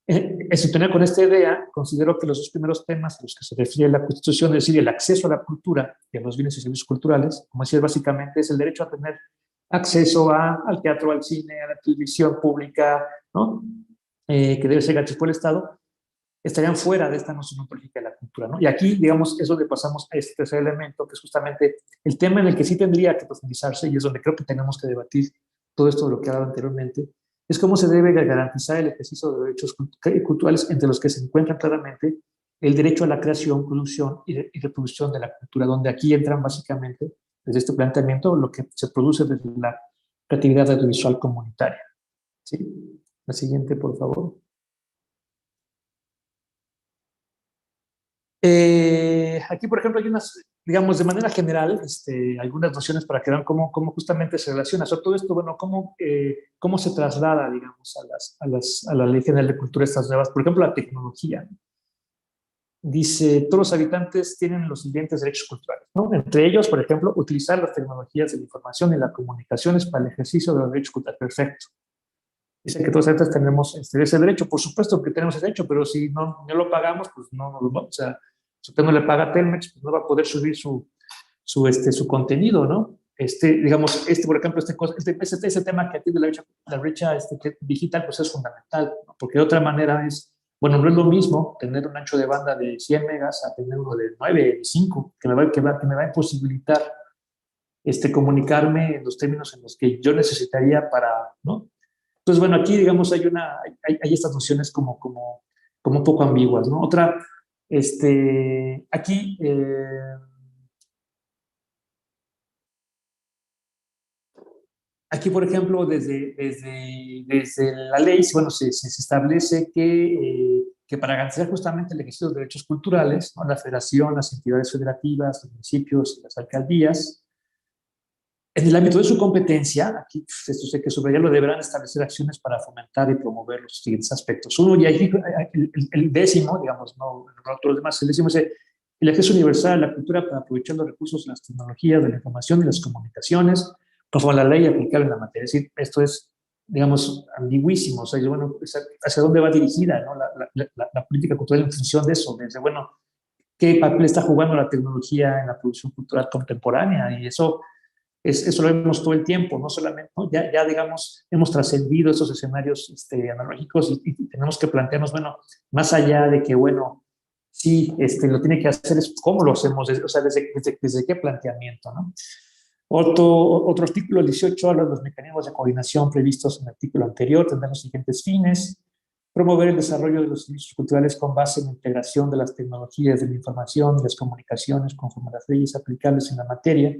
en sintonía con esta idea, considero que los dos primeros temas a los que se refiere la Constitución, es decir, el acceso a la cultura y a los bienes y servicios culturales, como decía, básicamente es el derecho a tener acceso al teatro, al cine, a la televisión pública, ¿no? Que debe ser gratis por el Estado, estarían fuera de esta noción política de la cultura, ¿no? Y aquí, digamos, es donde pasamos a este tercer elemento, que es justamente el tema en el que sí tendría que profundizarse, y es donde creo que tenemos que debatir todo esto de lo que hablaba anteriormente, es cómo se debe garantizar el ejercicio de derechos culturales, entre los que se encuentran claramente el derecho a la creación, producción y reproducción de la cultura, donde aquí entran básicamente desde este planteamiento lo que se produce desde la creatividad audiovisual comunitaria. ¿Sí? La siguiente, por favor. Aquí, por ejemplo, hay unas, digamos, de manera general, algunas nociones para que vean cómo justamente se relaciona. Sobre todo esto, bueno, cómo se traslada, digamos, a la Ley General de Cultura estas nuevas. Por ejemplo, la tecnología. Dice, todos los habitantes tienen los siguientes derechos culturales, ¿no? Entre ellos, por ejemplo, utilizar las tecnologías de la información y las comunicaciones para el ejercicio de los derechos culturales. Perfecto. Dice que todos los habitantes tenemos ese derecho. Por supuesto que tenemos ese derecho, pero si no lo pagamos, pues no nos lo vamos. O sea, si usted no le paga a Telmex, pues no va a poder subir su contenido, ¿no? Digamos, por ejemplo, ese tema que tiene la brecha digital, pues es fundamental, ¿no? Porque de otra manera bueno, no es lo mismo tener un ancho de banda de 100 megas a tener uno de 9, de 5, que me va a imposibilitar comunicarme en los términos en los que yo necesitaría para, ¿no? Entonces, bueno, aquí, digamos, hay estas nociones como un poco ambiguas, ¿no? Otra, aquí, aquí, por ejemplo, desde la ley, bueno, se establece que para garantizar justamente el ejercicio de los derechos culturales, ¿no? La federación, las entidades federativas, los municipios y las alcaldías, en el ámbito de su competencia, aquí esto sé que subrayarlo, deberán establecer acciones para fomentar y promover los siguientes aspectos. Uno, y ahí el décimo, digamos, no todos los demás, el décimo es el acceso universal a la cultura para aprovechar los recursos de las tecnologías, de la información y las comunicaciones, conforme a la ley aplicable en la materia. Es decir, esto es, digamos, ambiguísimo. O sea, bueno, ¿hacia dónde va dirigida, ¿no? La política cultural en función de eso? Desde, bueno, ¿qué papel está jugando la tecnología en la producción cultural contemporánea? Y eso lo vemos todo el tiempo, no solamente, ¿no? Ya digamos, hemos trascendido esos escenarios analógicos y tenemos que plantearnos, bueno, más allá de que, bueno, sí, lo tiene que hacer, es cómo lo hacemos, o sea, desde qué planteamiento, ¿no? Otro artículo, el 18, habla de los mecanismos de coordinación previstos en el artículo anterior, tendrán los siguientes fines: promover el desarrollo de los servicios culturales con base en la integración de las tecnologías de la información y las comunicaciones conforme a las leyes aplicables en la materia,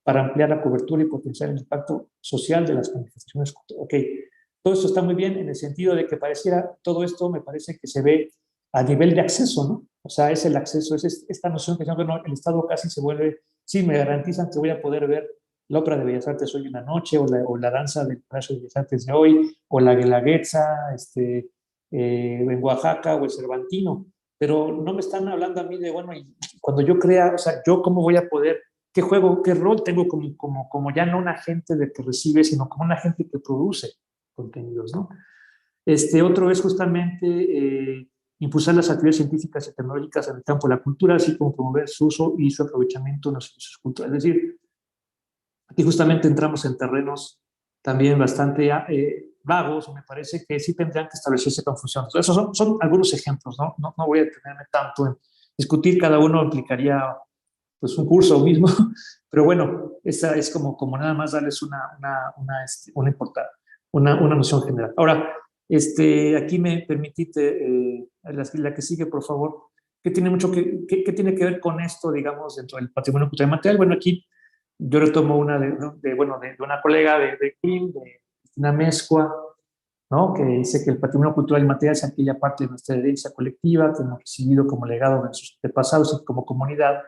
para ampliar la cobertura y potenciar el impacto social de las manifestaciones culturales. Ok, todo esto está muy bien en el sentido de que pareciera, todo esto me parece que se ve a nivel de acceso, ¿no? O sea, es el acceso, es esta noción que bueno, el Estado casi se vuelve, sí, me garantizan que voy a poder ver la ópera de Bellas Artes hoy en la noche, o la danza del Palacio de Bellas Artes de hoy, o la Guelaguetza, en Oaxaca, o el Cervantino, pero no me están hablando a mí de, bueno, y cuando yo crea, o sea, yo cómo voy a poder, qué juego, qué rol tengo como ya no un agente de que recibe, sino como un agente que produce contenidos, ¿no? Otro es justamente impulsar las actividades científicas y tecnológicas en el campo de la cultura, así como promover su uso y su aprovechamiento en los servicios culturales. Es decir, aquí justamente entramos en terrenos también bastante vagos, me parece que sí tendrían que establecerse confusiones. Esos son algunos ejemplos, ¿no? No voy a detenerme tanto en discutir, cada uno implicaría pues un curso mismo, pero bueno, esa es como nada más darles una noción general. Ahora, aquí me permitiste, la que sigue, por favor, ¿qué tiene qué tiene que ver con esto, digamos, dentro del patrimonio cultural material? Bueno, aquí yo retomo una de una colega de CRIM, de Cristina Mezcua, ¿no? Que dice que el patrimonio cultural inmaterial es aquella parte de nuestra herencia colectiva que hemos recibido como legado de nuestros antepasados y como comunidad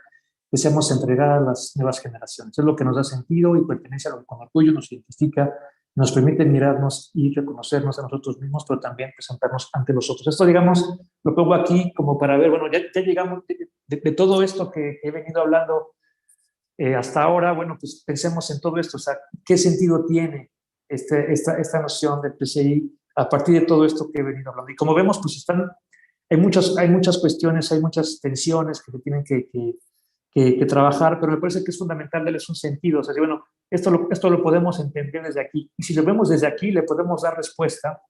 deseamos entregar a las nuevas generaciones. Es lo que nos da sentido y pertenece a lo que con orgullo nos identifica, nos permite mirarnos y reconocernos a nosotros mismos, pero también presentarnos ante los otros. Esto, digamos, lo pongo aquí como para ver, bueno, ya llegamos de todo esto que he venido hablando hasta ahora. Bueno, pues pensemos en todo esto, o sea, ¿qué sentido tiene esta noción del PCI a partir de todo esto que he venido hablando? Y como vemos, pues hay muchas cuestiones, hay muchas tensiones que se tienen que trabajar, pero me parece que es fundamental darles un sentido. O sea, bueno, esto lo podemos entender desde aquí, y si lo vemos desde aquí, le podemos dar respuesta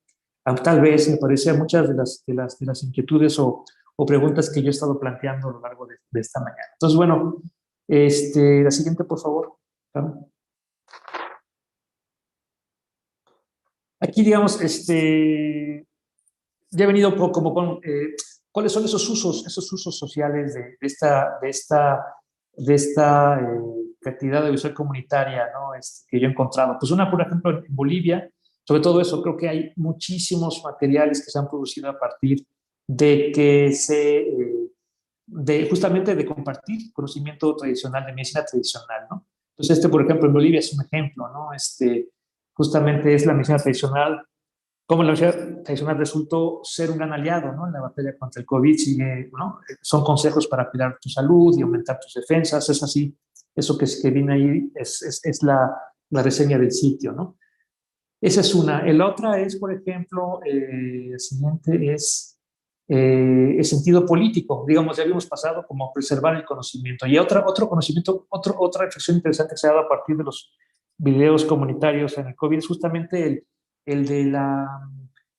a, tal vez, me parece, a muchas de las inquietudes o preguntas que yo he estado planteando a lo largo de esta mañana. Entonces, bueno, la siguiente, por favor. Aquí, digamos, ya he venido como con cuáles son esos usos sociales de esta creatividad audiovisual comunitaria, ¿no? Que yo he encontrado. Pues una, por ejemplo, en Bolivia, sobre todo eso, creo que hay muchísimos materiales que se han producido a partir de que justamente de compartir conocimiento tradicional, de medicina tradicional, ¿no? Entonces, por ejemplo, en Bolivia es un ejemplo, ¿no? Justamente es la medicina tradicional, como la medicina tradicional resultó ser un gran aliado, ¿no? En la batalla contra el COVID, sigue, ¿no? Son consejos para cuidar tu salud y aumentar tus defensas, es así, eso que viene ahí es la reseña del sitio, ¿no? Esa es una. La otra es, por ejemplo, el siguiente es el sentido político. Digamos, ya habíamos pasado como preservar el conocimiento. Y otro conocimiento, otra reflexión interesante que se ha dado a partir de los videos comunitarios en el COVID es justamente el de la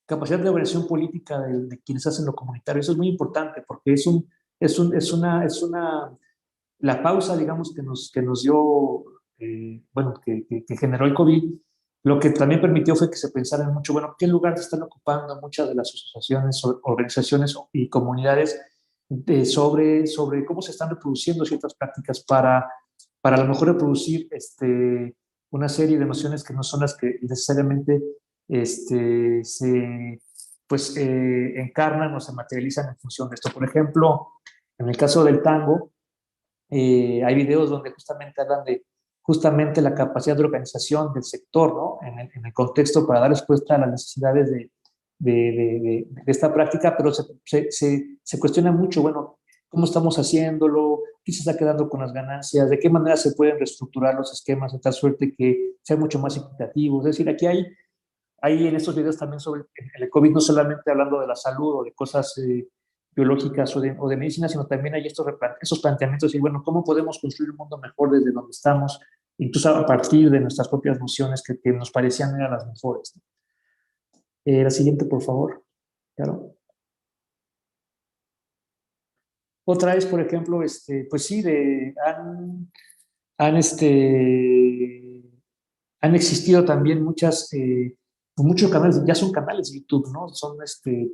capacidad de organización política de quienes hacen lo comunitario. Eso es muy importante porque la pausa, digamos, que nos dio, bueno, que generó el COVID, lo que también permitió fue que se pensara en mucho, bueno, ¿qué lugar están ocupando muchas de las asociaciones, organizaciones y comunidades sobre cómo se están reproduciendo ciertas prácticas para a lo mejor reproducir una serie de emociones que no son las que necesariamente pues, encarnan o se materializan en función de esto? Por ejemplo, en el caso del tango, hay videos donde justamente hablan de justamente la capacidad de organización del sector, ¿no? En el contexto para dar respuesta a las necesidades de esta práctica, pero se cuestiona mucho, bueno, ¿cómo estamos haciéndolo? ¿Qué se está quedando con las ganancias? ¿De qué manera se pueden reestructurar los esquemas de tal suerte que sean mucho más equitativos? Es decir, aquí hay en estos videos también sobre el COVID, no solamente hablando de la salud o de cosas biológicas o de medicina, sino también hay esos planteamientos y, bueno, ¿cómo podemos construir un mundo mejor desde donde estamos, incluso a partir de nuestras propias nociones que nos parecían eran las mejores? La siguiente, por favor. Claro. Otra es, por ejemplo, pues sí, han, han existido también muchos canales, ya son canales de YouTube, ¿no? Son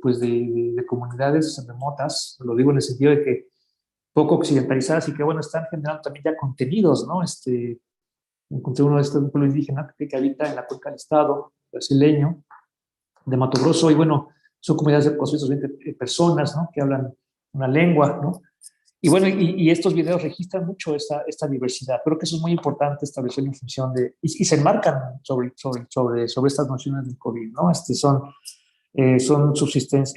pues de comunidades remotas, lo digo en el sentido de que poco occidentalizadas y que, bueno, están generando también ya contenidos, ¿no? Encontré uno de estos, un pueblo indígena que habita en la cuenca del estado, brasileño, de Mato Grosso, y bueno, son comunidades de 420 personas, ¿no? Que hablan una lengua, ¿no? Y bueno, y estos videos registran mucho esta diversidad. Creo que eso es muy importante establecer en función y se enmarcan sobre estas nociones del COVID, ¿no?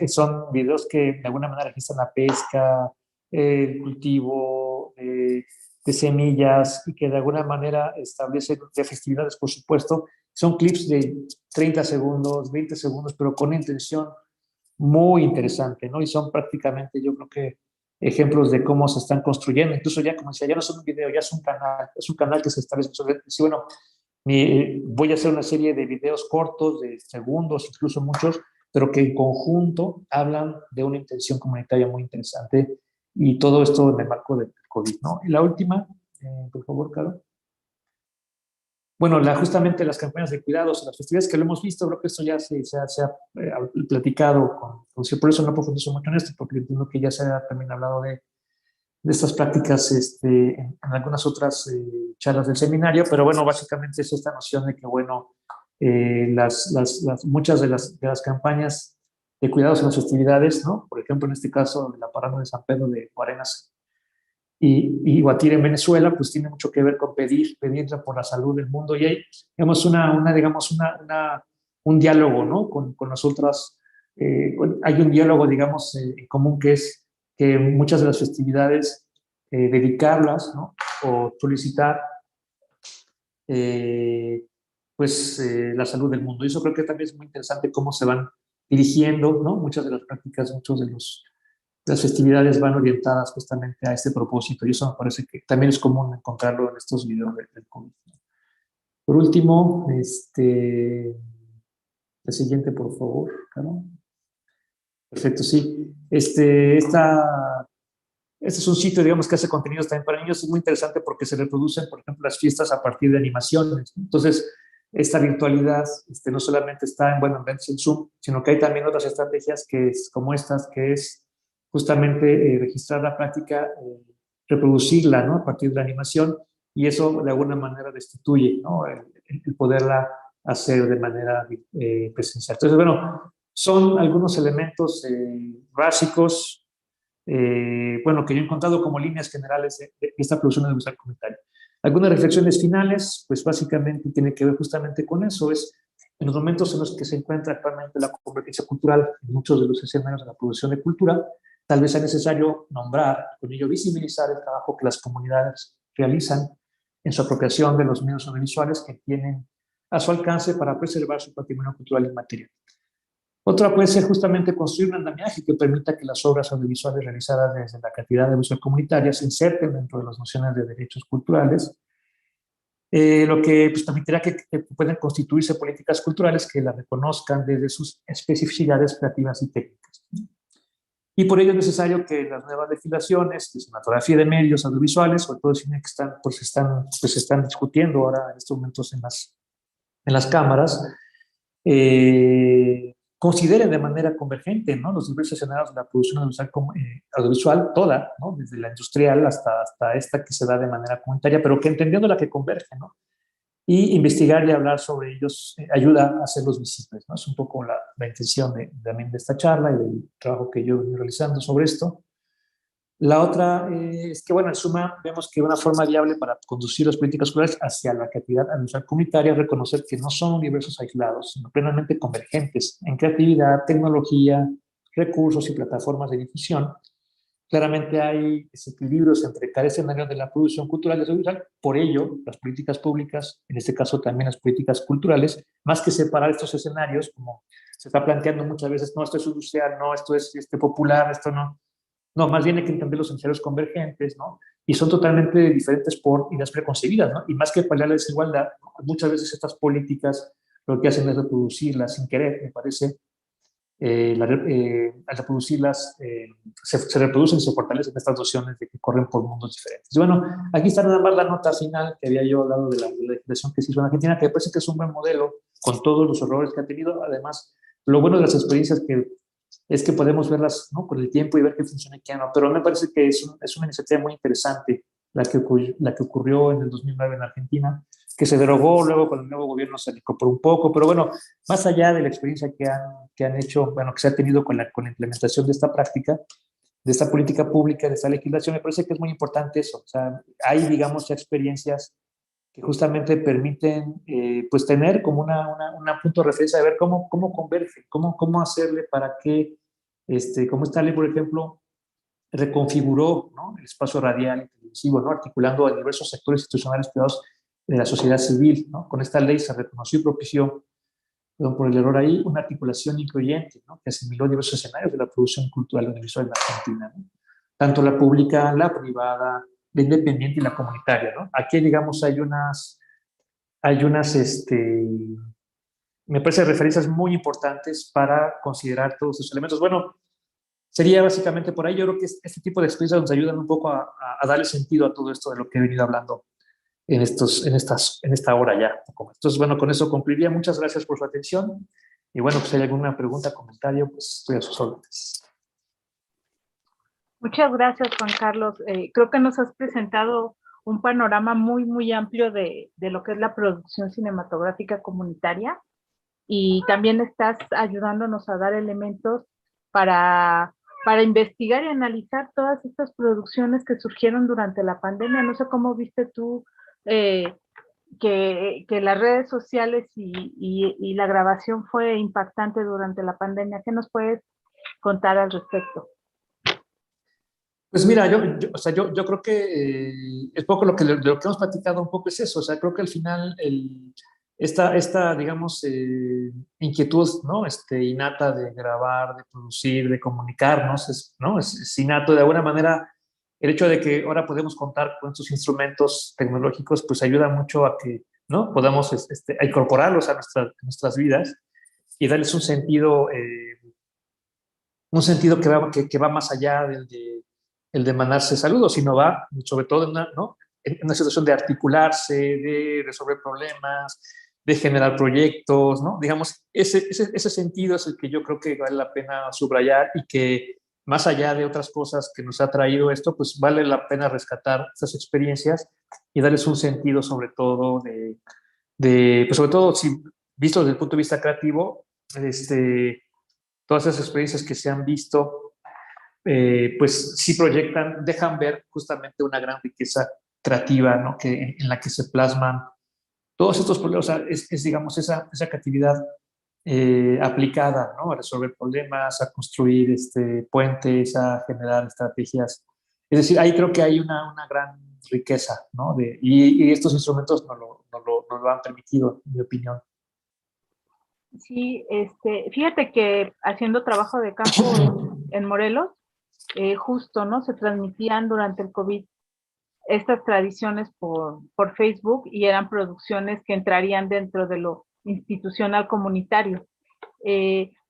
Son videos que de alguna manera registran la pesca, el cultivo de semillas y que de alguna manera establecen de festividades, por supuesto. Son clips de 30 segundos, 20 segundos, pero con una intención muy interesante, ¿no? Y son prácticamente, yo creo que ejemplos de cómo se están construyendo. Incluso ya, como decía, ya no es un video, ya es un canal que se establece. Sí, bueno, voy a hacer una serie de videos cortos, de segundos, incluso muchos, pero que en conjunto hablan de una intención comunitaria muy interesante y todo esto en el marco del COVID, ¿no? Y la última, por favor, Carlos. Bueno, justamente las campañas de cuidados, las festividades que lo hemos visto, creo que esto ya se ha platicado por eso no profundizo mucho en esto, porque entiendo que ya se ha también hablado de estas prácticas en algunas otras charlas del seminario, pero bueno, básicamente es esta noción de que, bueno, muchas de las campañas de cuidados en las festividades, ¿no? Por ejemplo, en este caso, la parada de San Pedro de Guarenas y Guatire en Venezuela, pues tiene mucho que ver con pedir por la salud del mundo. Y hay, digamos, un diálogo, ¿no? Con las otras, hay un diálogo, digamos, en común que es que muchas de las festividades, dedicarlas, ¿no? O solicitar, la salud del mundo. Y eso creo que también es muy interesante cómo se van dirigiendo, ¿no? Muchas de las prácticas, las festividades van orientadas justamente a este propósito y eso me parece que también es común encontrarlo en estos videos del COVID. Por último, la siguiente, por favor, Caro. Perfecto, sí. Este es un sitio, digamos, que hace contenidos también para niños. Es muy interesante porque se reproducen, por ejemplo, las fiestas a partir de animaciones. Entonces, esta virtualidad no solamente está en Zoom, sino que hay también otras estrategias como estas, que es justamente registrar la práctica, reproducirla, ¿no? A partir de la animación y eso de alguna manera destituye, ¿no? El poderla hacer de manera presencial. Entonces, bueno, son algunos elementos básicos, bueno, que yo he encontrado como líneas generales de esta producción audiovisual comunitaria. Algunas reflexiones finales, pues básicamente tiene que ver justamente con eso, es en los momentos en los que se encuentra actualmente la convergencia cultural en muchos de los escenarios de la producción de cultura, tal vez sea necesario nombrar, con ello visibilizar el trabajo que las comunidades realizan en su apropiación de los medios audiovisuales que tienen a su alcance para preservar su patrimonio cultural inmaterial. Otra puede ser justamente construir un andamiaje que permita que las obras audiovisuales realizadas desde la cantidad de uso comunitaria se inserten dentro de las nociones de derechos culturales, lo que pues, permitirá que puedan constituirse políticas culturales que las reconozcan desde sus especificidades creativas y técnicas. Y por ello es necesario que las nuevas legislaciones de cinematografía de medios audiovisuales, sobre todo de cine que se están discutiendo ahora en estos momentos en las cámaras, consideren de manera convergente, ¿no?, los diversos escenarios de la producción audiovisual toda, ¿no?, desde la industrial hasta esta que se da de manera comunitaria, pero que entendiendo la que converge, ¿no?, y investigar y hablar sobre ellos ayuda a hacerlos visibles, ¿no? Es un poco la intención también de esta charla y del trabajo que yo he realizando sobre esto. La otra es que, bueno, en suma, vemos que una forma viable para conducir las políticas culturales hacia la creatividad audiovisual comunitaria es reconocer que no son universos aislados, sino plenamente convergentes en creatividad, tecnología, recursos y plataformas de difusión. Claramente hay desequilibrios entre cada escenario de la producción cultural y audiovisual. Por ello, las políticas públicas, en este caso también las políticas culturales, más que separar estos escenarios, como se está planteando muchas veces, no, esto es industrial, no, esto es popular, esto no. No, más bien hay que entender los escenarios convergentes, ¿no? Y son totalmente diferentes por ideas preconcebidas, ¿no? Y más que paliar la desigualdad, ¿no?, muchas veces estas políticas lo que hacen es reproducirlas sin querer, me parece. Al reproducirlas, se reproducen y se fortalecen estas nociones de que corren por mundos diferentes. Y bueno, aquí está nada más la nota final que había yo hablado de la legislación que se hizo en Argentina, que me parece que es un buen modelo con todos los errores que ha tenido. Además, lo bueno de las experiencias es que podemos verlas, ¿no?, con el tiempo y ver qué funciona y qué no. Pero me parece que es una iniciativa muy interesante la que ocurrió en el 2009 en Argentina, que se derogó luego con el nuevo gobierno, se por un poco, pero bueno, más allá de la experiencia que han hecho, bueno, que se ha tenido con la implementación de esta práctica, de esta política pública, de esta legislación, me parece que es muy importante eso. O sea, hay, digamos, ya experiencias que justamente permiten pues tener como una punto de referencia de ver cómo converge, cómo hacerle para que, como esta ley, por ejemplo, reconfiguró, ¿no?, el espacio radial y televisivo, ¿no?, articulando a diversos sectores institucionales privados de la sociedad civil, ¿no? Con esta ley se reconoció y propició, perdón por el error ahí, una articulación incluyente, ¿no?, que asimiló diversos escenarios de la producción cultural audiovisual en Argentina, ¿no?, tanto la pública, la privada, la independiente y la comunitaria, ¿no? Aquí, digamos, hay unas me parece referencias muy importantes para considerar todos estos elementos. Bueno, sería básicamente por ahí. Yo creo que este tipo de experiencias nos ayudan un poco a darle sentido a todo esto de lo que he venido hablando en esta hora ya. Entonces, bueno, con eso concluiría. Muchas gracias por su atención. Y bueno, pues si hay alguna pregunta, comentario, pues estoy a sus órdenes. Muchas gracias, Juan Carlos. Creo que nos has presentado un panorama muy, muy amplio de lo que es la producción cinematográfica comunitaria, y también estás ayudándonos a dar elementos para investigar y analizar todas estas producciones que surgieron durante la pandemia. No sé cómo viste tú que las redes sociales y la grabación fue impactante durante la pandemia. ¿Qué nos puedes contar al respecto? Pues mira, o sea, yo creo que es poco de lo que hemos platicado un poco es eso. O sea, creo que al final esta digamos, inquietud, ¿no?, innata de grabar, de producir, de comunicarnos, ¿no?, es innato. De alguna manera, el hecho de que ahora podemos contar con estos instrumentos tecnológicos, pues ayuda mucho a que, ¿no?, podamos a incorporarlos a nuestras vidas y darles un sentido que va más allá el de mandarse saludos, sino va sobre todo ¿no?, en una situación de articularse, de resolver problemas, de generar proyectos, ¿no? Digamos, ese sentido es el que yo creo que vale la pena subrayar, y que más allá de otras cosas que nos ha traído esto, pues vale la pena rescatar estas experiencias y darles un sentido sobre todo pues sobre todo si visto desde el punto de vista creativo, todas esas experiencias que se han visto, pues sí proyectan, dejan ver justamente una gran riqueza creativa, ¿no? En la que se plasman todos estos problemas, o sea, digamos, esa creatividad aplicada, ¿no? A resolver problemas, a construir puentes, a generar estrategias. Es decir, ahí creo que hay una gran riqueza, ¿no? Y estos instrumentos nos lo han permitido, en mi opinión. Sí, fíjate que haciendo trabajo de campo en Morelos, justo, ¿no? Se transmitían durante el COVID estas tradiciones por Facebook y eran producciones que entrarían dentro de lo institucional comunitario.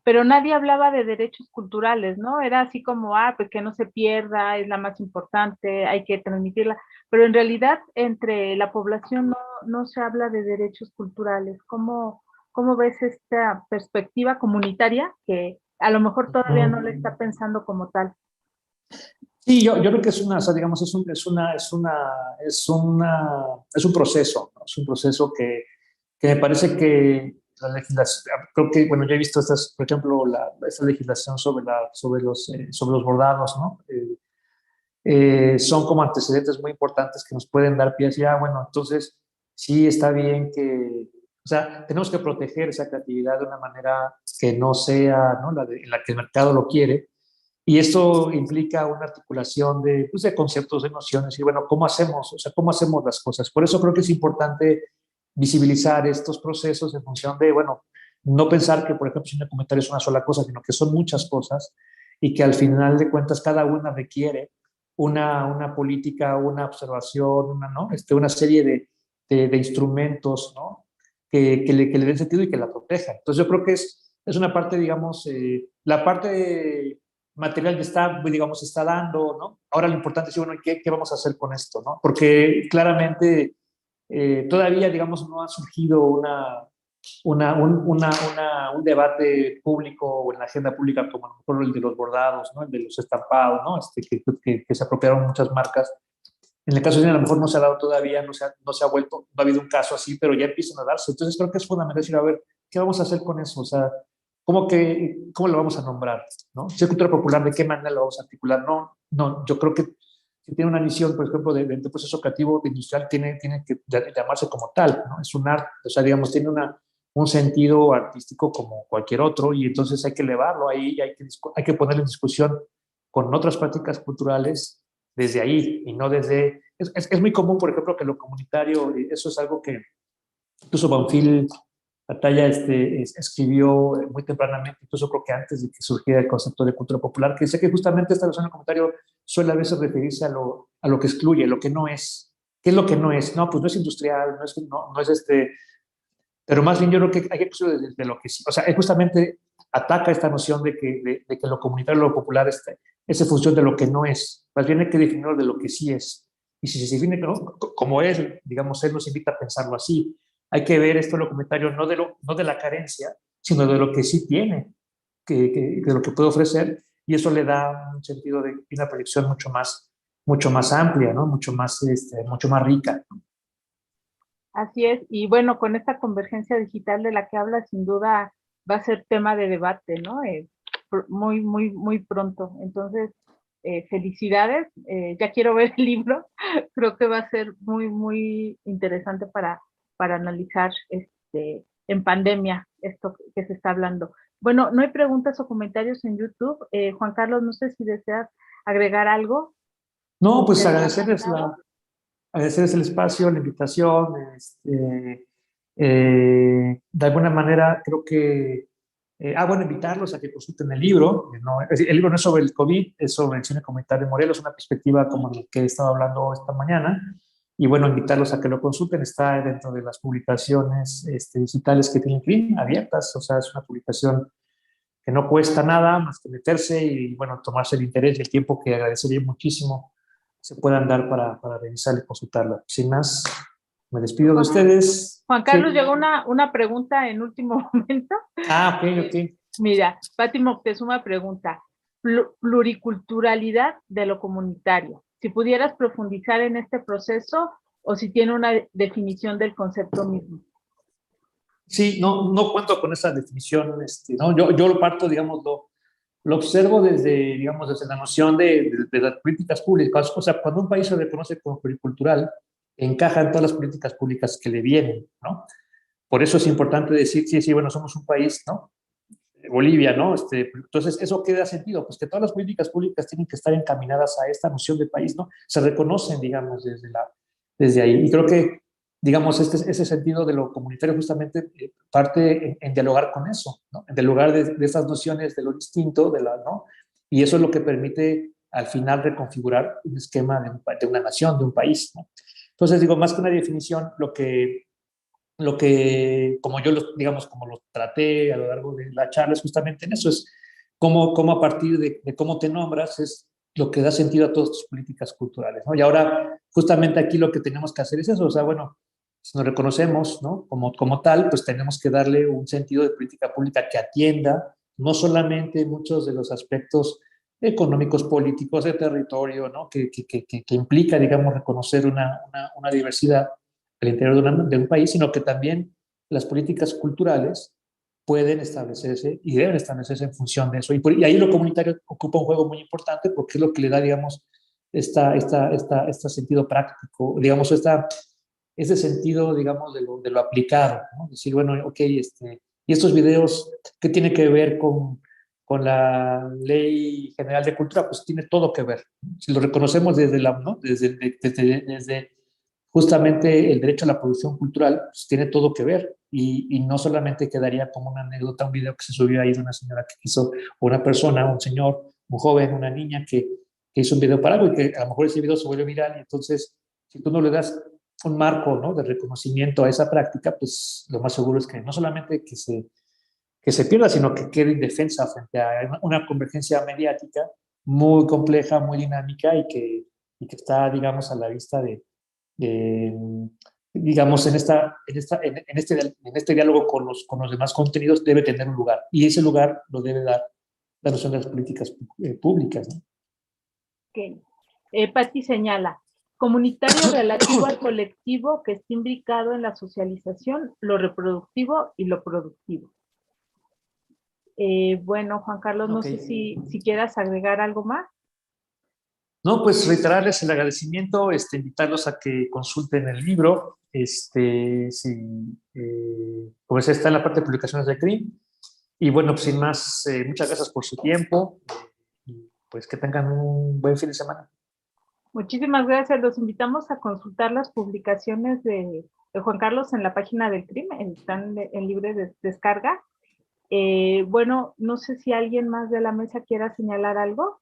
Pero nadie hablaba de derechos culturales, ¿no? Era así como, pues que no se pierda, es la más importante, hay que transmitirla, pero en realidad entre la población no se habla de derechos culturales. ¿Cómo ves esta perspectiva comunitaria que a lo mejor todavía no le está pensando como tal? Sí, yo creo que o sea, digamos, es un proceso, ¿no? Es un proceso que me parece que la legislación, creo que, bueno, yo he visto por ejemplo, esta legislación sobre los bordados, ¿no? Son como antecedentes muy importantes que nos pueden dar pie hacia, bueno, entonces sí está bien o sea, tenemos que proteger esa creatividad de una manera que no sea, ¿no? En la que el mercado lo quiere, y esto implica una articulación pues de conceptos, de nociones, y bueno, ¿cómo hacemos? O sea, ¿cómo hacemos las cosas? Por eso creo que es importante visibilizar estos procesos en función de, bueno, no pensar que, por ejemplo, si un comentario es una sola cosa, sino que son muchas cosas y que al final de cuentas cada una requiere una política, una observación, ¿no? Una serie de instrumentos, ¿no? Que le den sentido y que la protejan. Entonces yo creo que es una parte, digamos, la parte material que está, digamos, está dando, ¿no? Ahora lo importante es, bueno, ¿qué vamos a hacer con esto, ¿no? Porque claramente todavía, digamos, no ha surgido un debate público o en la agenda pública como a lo mejor el de los bordados, ¿no? El de los estampados, ¿no? Que se apropiaron muchas marcas. En el caso de China, a lo mejor no se ha dado todavía, no se ha vuelto, no ha habido un caso así, pero ya empiezan a darse. Entonces creo que es fundamental decir, a ver, ¿qué vamos a hacer con eso? O sea, ¿cómo lo vamos a nombrar? ¿No? Si es cultura popular, ¿de qué manera lo vamos a articular? No, yo creo que si tiene una misión, por ejemplo, de proceso creativo, de industrial, tiene que llamarse como tal, ¿no? Es un arte, o sea, digamos, tiene un sentido artístico como cualquier otro, y entonces hay que elevarlo ahí, y hay que ponerlo en discusión con otras prácticas culturales desde ahí y no desde... Es muy común, por ejemplo, que lo comunitario, eso es algo que incluso Banfield Ataya escribió muy tempranamente, incluso creo que antes de que surgiera el concepto de cultura popular, que dice que justamente esta versión del comentario suele a veces referirse a lo que excluye, lo que no es. ¿Qué es lo que no es? No, pues no es industrial, no es pero más bien yo creo que hay que excluir de lo que sí. O sea, él justamente ataca esta noción de que lo comunitario, lo popular, es en función de lo que no es. Más bien hay que definirlo de lo que sí es. Y si se define como es, digamos, él nos invita a pensarlo así. Hay que ver esto, lo comunitario, no de la carencia, sino de lo que sí tiene, de lo que puede ofrecer. Y eso le da un sentido de una proyección mucho más amplia, ¿no? Mucho más rica. Así es, y bueno, con esta convergencia digital de la que habla, sin duda va a ser tema de debate, ¿no? Muy pronto. Entonces, felicidades, ya quiero ver el libro, creo que va a ser muy interesante para analizar en pandemia esto que se está hablando. Bueno, no hay preguntas o comentarios en YouTube. Juan Carlos, no sé si deseas agregar algo. No, pues agradecerles el espacio, la invitación. De alguna manera, creo que, bueno, invitarlos a que consulten el libro. ¿No? El libro no es sobre el COVID, es sobre el cine comunitario en Morelos, una perspectiva como la que he estado hablando esta mañana. Y bueno, invitarlos a que lo consulten. Está dentro de las publicaciones digitales que tienen CRIM abiertas. O sea, es una publicación que no cuesta nada más que meterse y, bueno, tomarse el interés y el tiempo que agradecería muchísimo se puedan dar para revisar y consultarla. Sin más, me despido de ustedes. Juan Carlos, sí. Llegó una pregunta en último momento. Ok. Mira, Pati Moctezuma pregunta, pluriculturalidad de lo comunitario. Si pudieras profundizar en este proceso, o si tiene una definición del concepto mismo. Sí, no cuento con esa definición, ¿no? Yo lo parto, digamos, lo observo digamos, desde la noción de las políticas públicas. O sea, cuando un país se reconoce como pluricultural, encaja en todas las políticas públicas que le vienen, ¿no? Por eso es importante decir, sí, bueno, somos un país, ¿no? Bolivia, ¿no? Entonces, ¿eso qué da sentido? Pues que todas las políticas públicas tienen que estar encaminadas a esta noción de país, ¿no? Se reconocen, digamos, desde ahí. Y creo que, digamos, ese sentido de lo comunitario justamente parte en dialogar con eso, ¿no? En dialogar de estas nociones de lo distinto, ¿no? Y eso es lo que permite al final reconfigurar un esquema de una nación, de un país, ¿no? Entonces, digo, más que una definición, como yo, digamos, como lo traté a lo largo de la charla, es justamente en eso, es cómo a partir de cómo te nombras es lo que da sentido a todas tus políticas culturales, ¿no? Y ahora, justamente aquí lo que tenemos que hacer es eso, o sea, bueno, si nos reconocemos, ¿no? Como tal, pues tenemos que darle un sentido de política pública que atienda no solamente muchos de los aspectos económicos, políticos, de territorio, ¿no? Que implica, digamos, reconocer una diversidad al interior de un país, sino que también las políticas culturales pueden establecerse y deben establecerse en función de eso. Y ahí lo comunitario ocupa un juego muy importante porque es lo que le da, digamos, este sentido práctico, digamos, ese sentido, digamos, de lo aplicado, ¿no? Decir, bueno, ok, y estos videos, ¿qué tiene que ver con la Ley General de Cultura? Pues tiene todo que ver. Si lo reconocemos ¿no? desde justamente el derecho a la producción cultural pues, tiene todo que ver y no solamente quedaría como una anécdota, un video que se subió ahí de una señora que hizo, o una persona, un señor, un joven, una niña que hizo un video para algo y que a lo mejor ese video se vuelve viral y entonces si tú no le das un marco, ¿no? de reconocimiento a esa práctica, pues lo más seguro es que no solamente que se pierda, sino que quede indefensa frente a una convergencia mediática muy compleja, muy dinámica y que está, digamos, a la vista eh, digamos, en este diálogo con los demás contenidos debe tener un lugar. Y ese lugar lo debe dar la noción de las políticas públicas, ¿no? Okay. Patti señala, comunitario relativo al colectivo que está imbricado en la socialización, lo reproductivo y lo productivo. Bueno, Juan Carlos, no sé si quieras agregar algo más. No, pues reiterarles el agradecimiento, invitarlos a que consulten el libro, como decía, está en la parte de publicaciones de CRIM. Y bueno, pues sin más, muchas gracias por su tiempo y pues que tengan un buen fin de semana. Muchísimas gracias. Los invitamos a consultar las publicaciones de Juan Carlos en la página del CRIM, están en libre descarga. Bueno, no sé si alguien más de la mesa quiera señalar algo.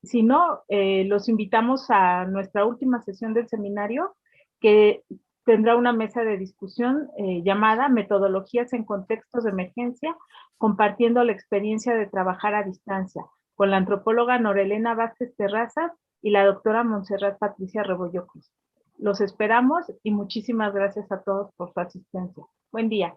Si no, los invitamos a nuestra última sesión del seminario, que tendrá una mesa de discusión llamada Metodologías en contextos de emergencia, compartiendo la experiencia de trabajar a distancia, con la antropóloga Norelena Vázquez Terrazas y la doctora Montserrat Patricia Rebollo Cruz. Los esperamos y muchísimas gracias a todos por su asistencia. Buen día.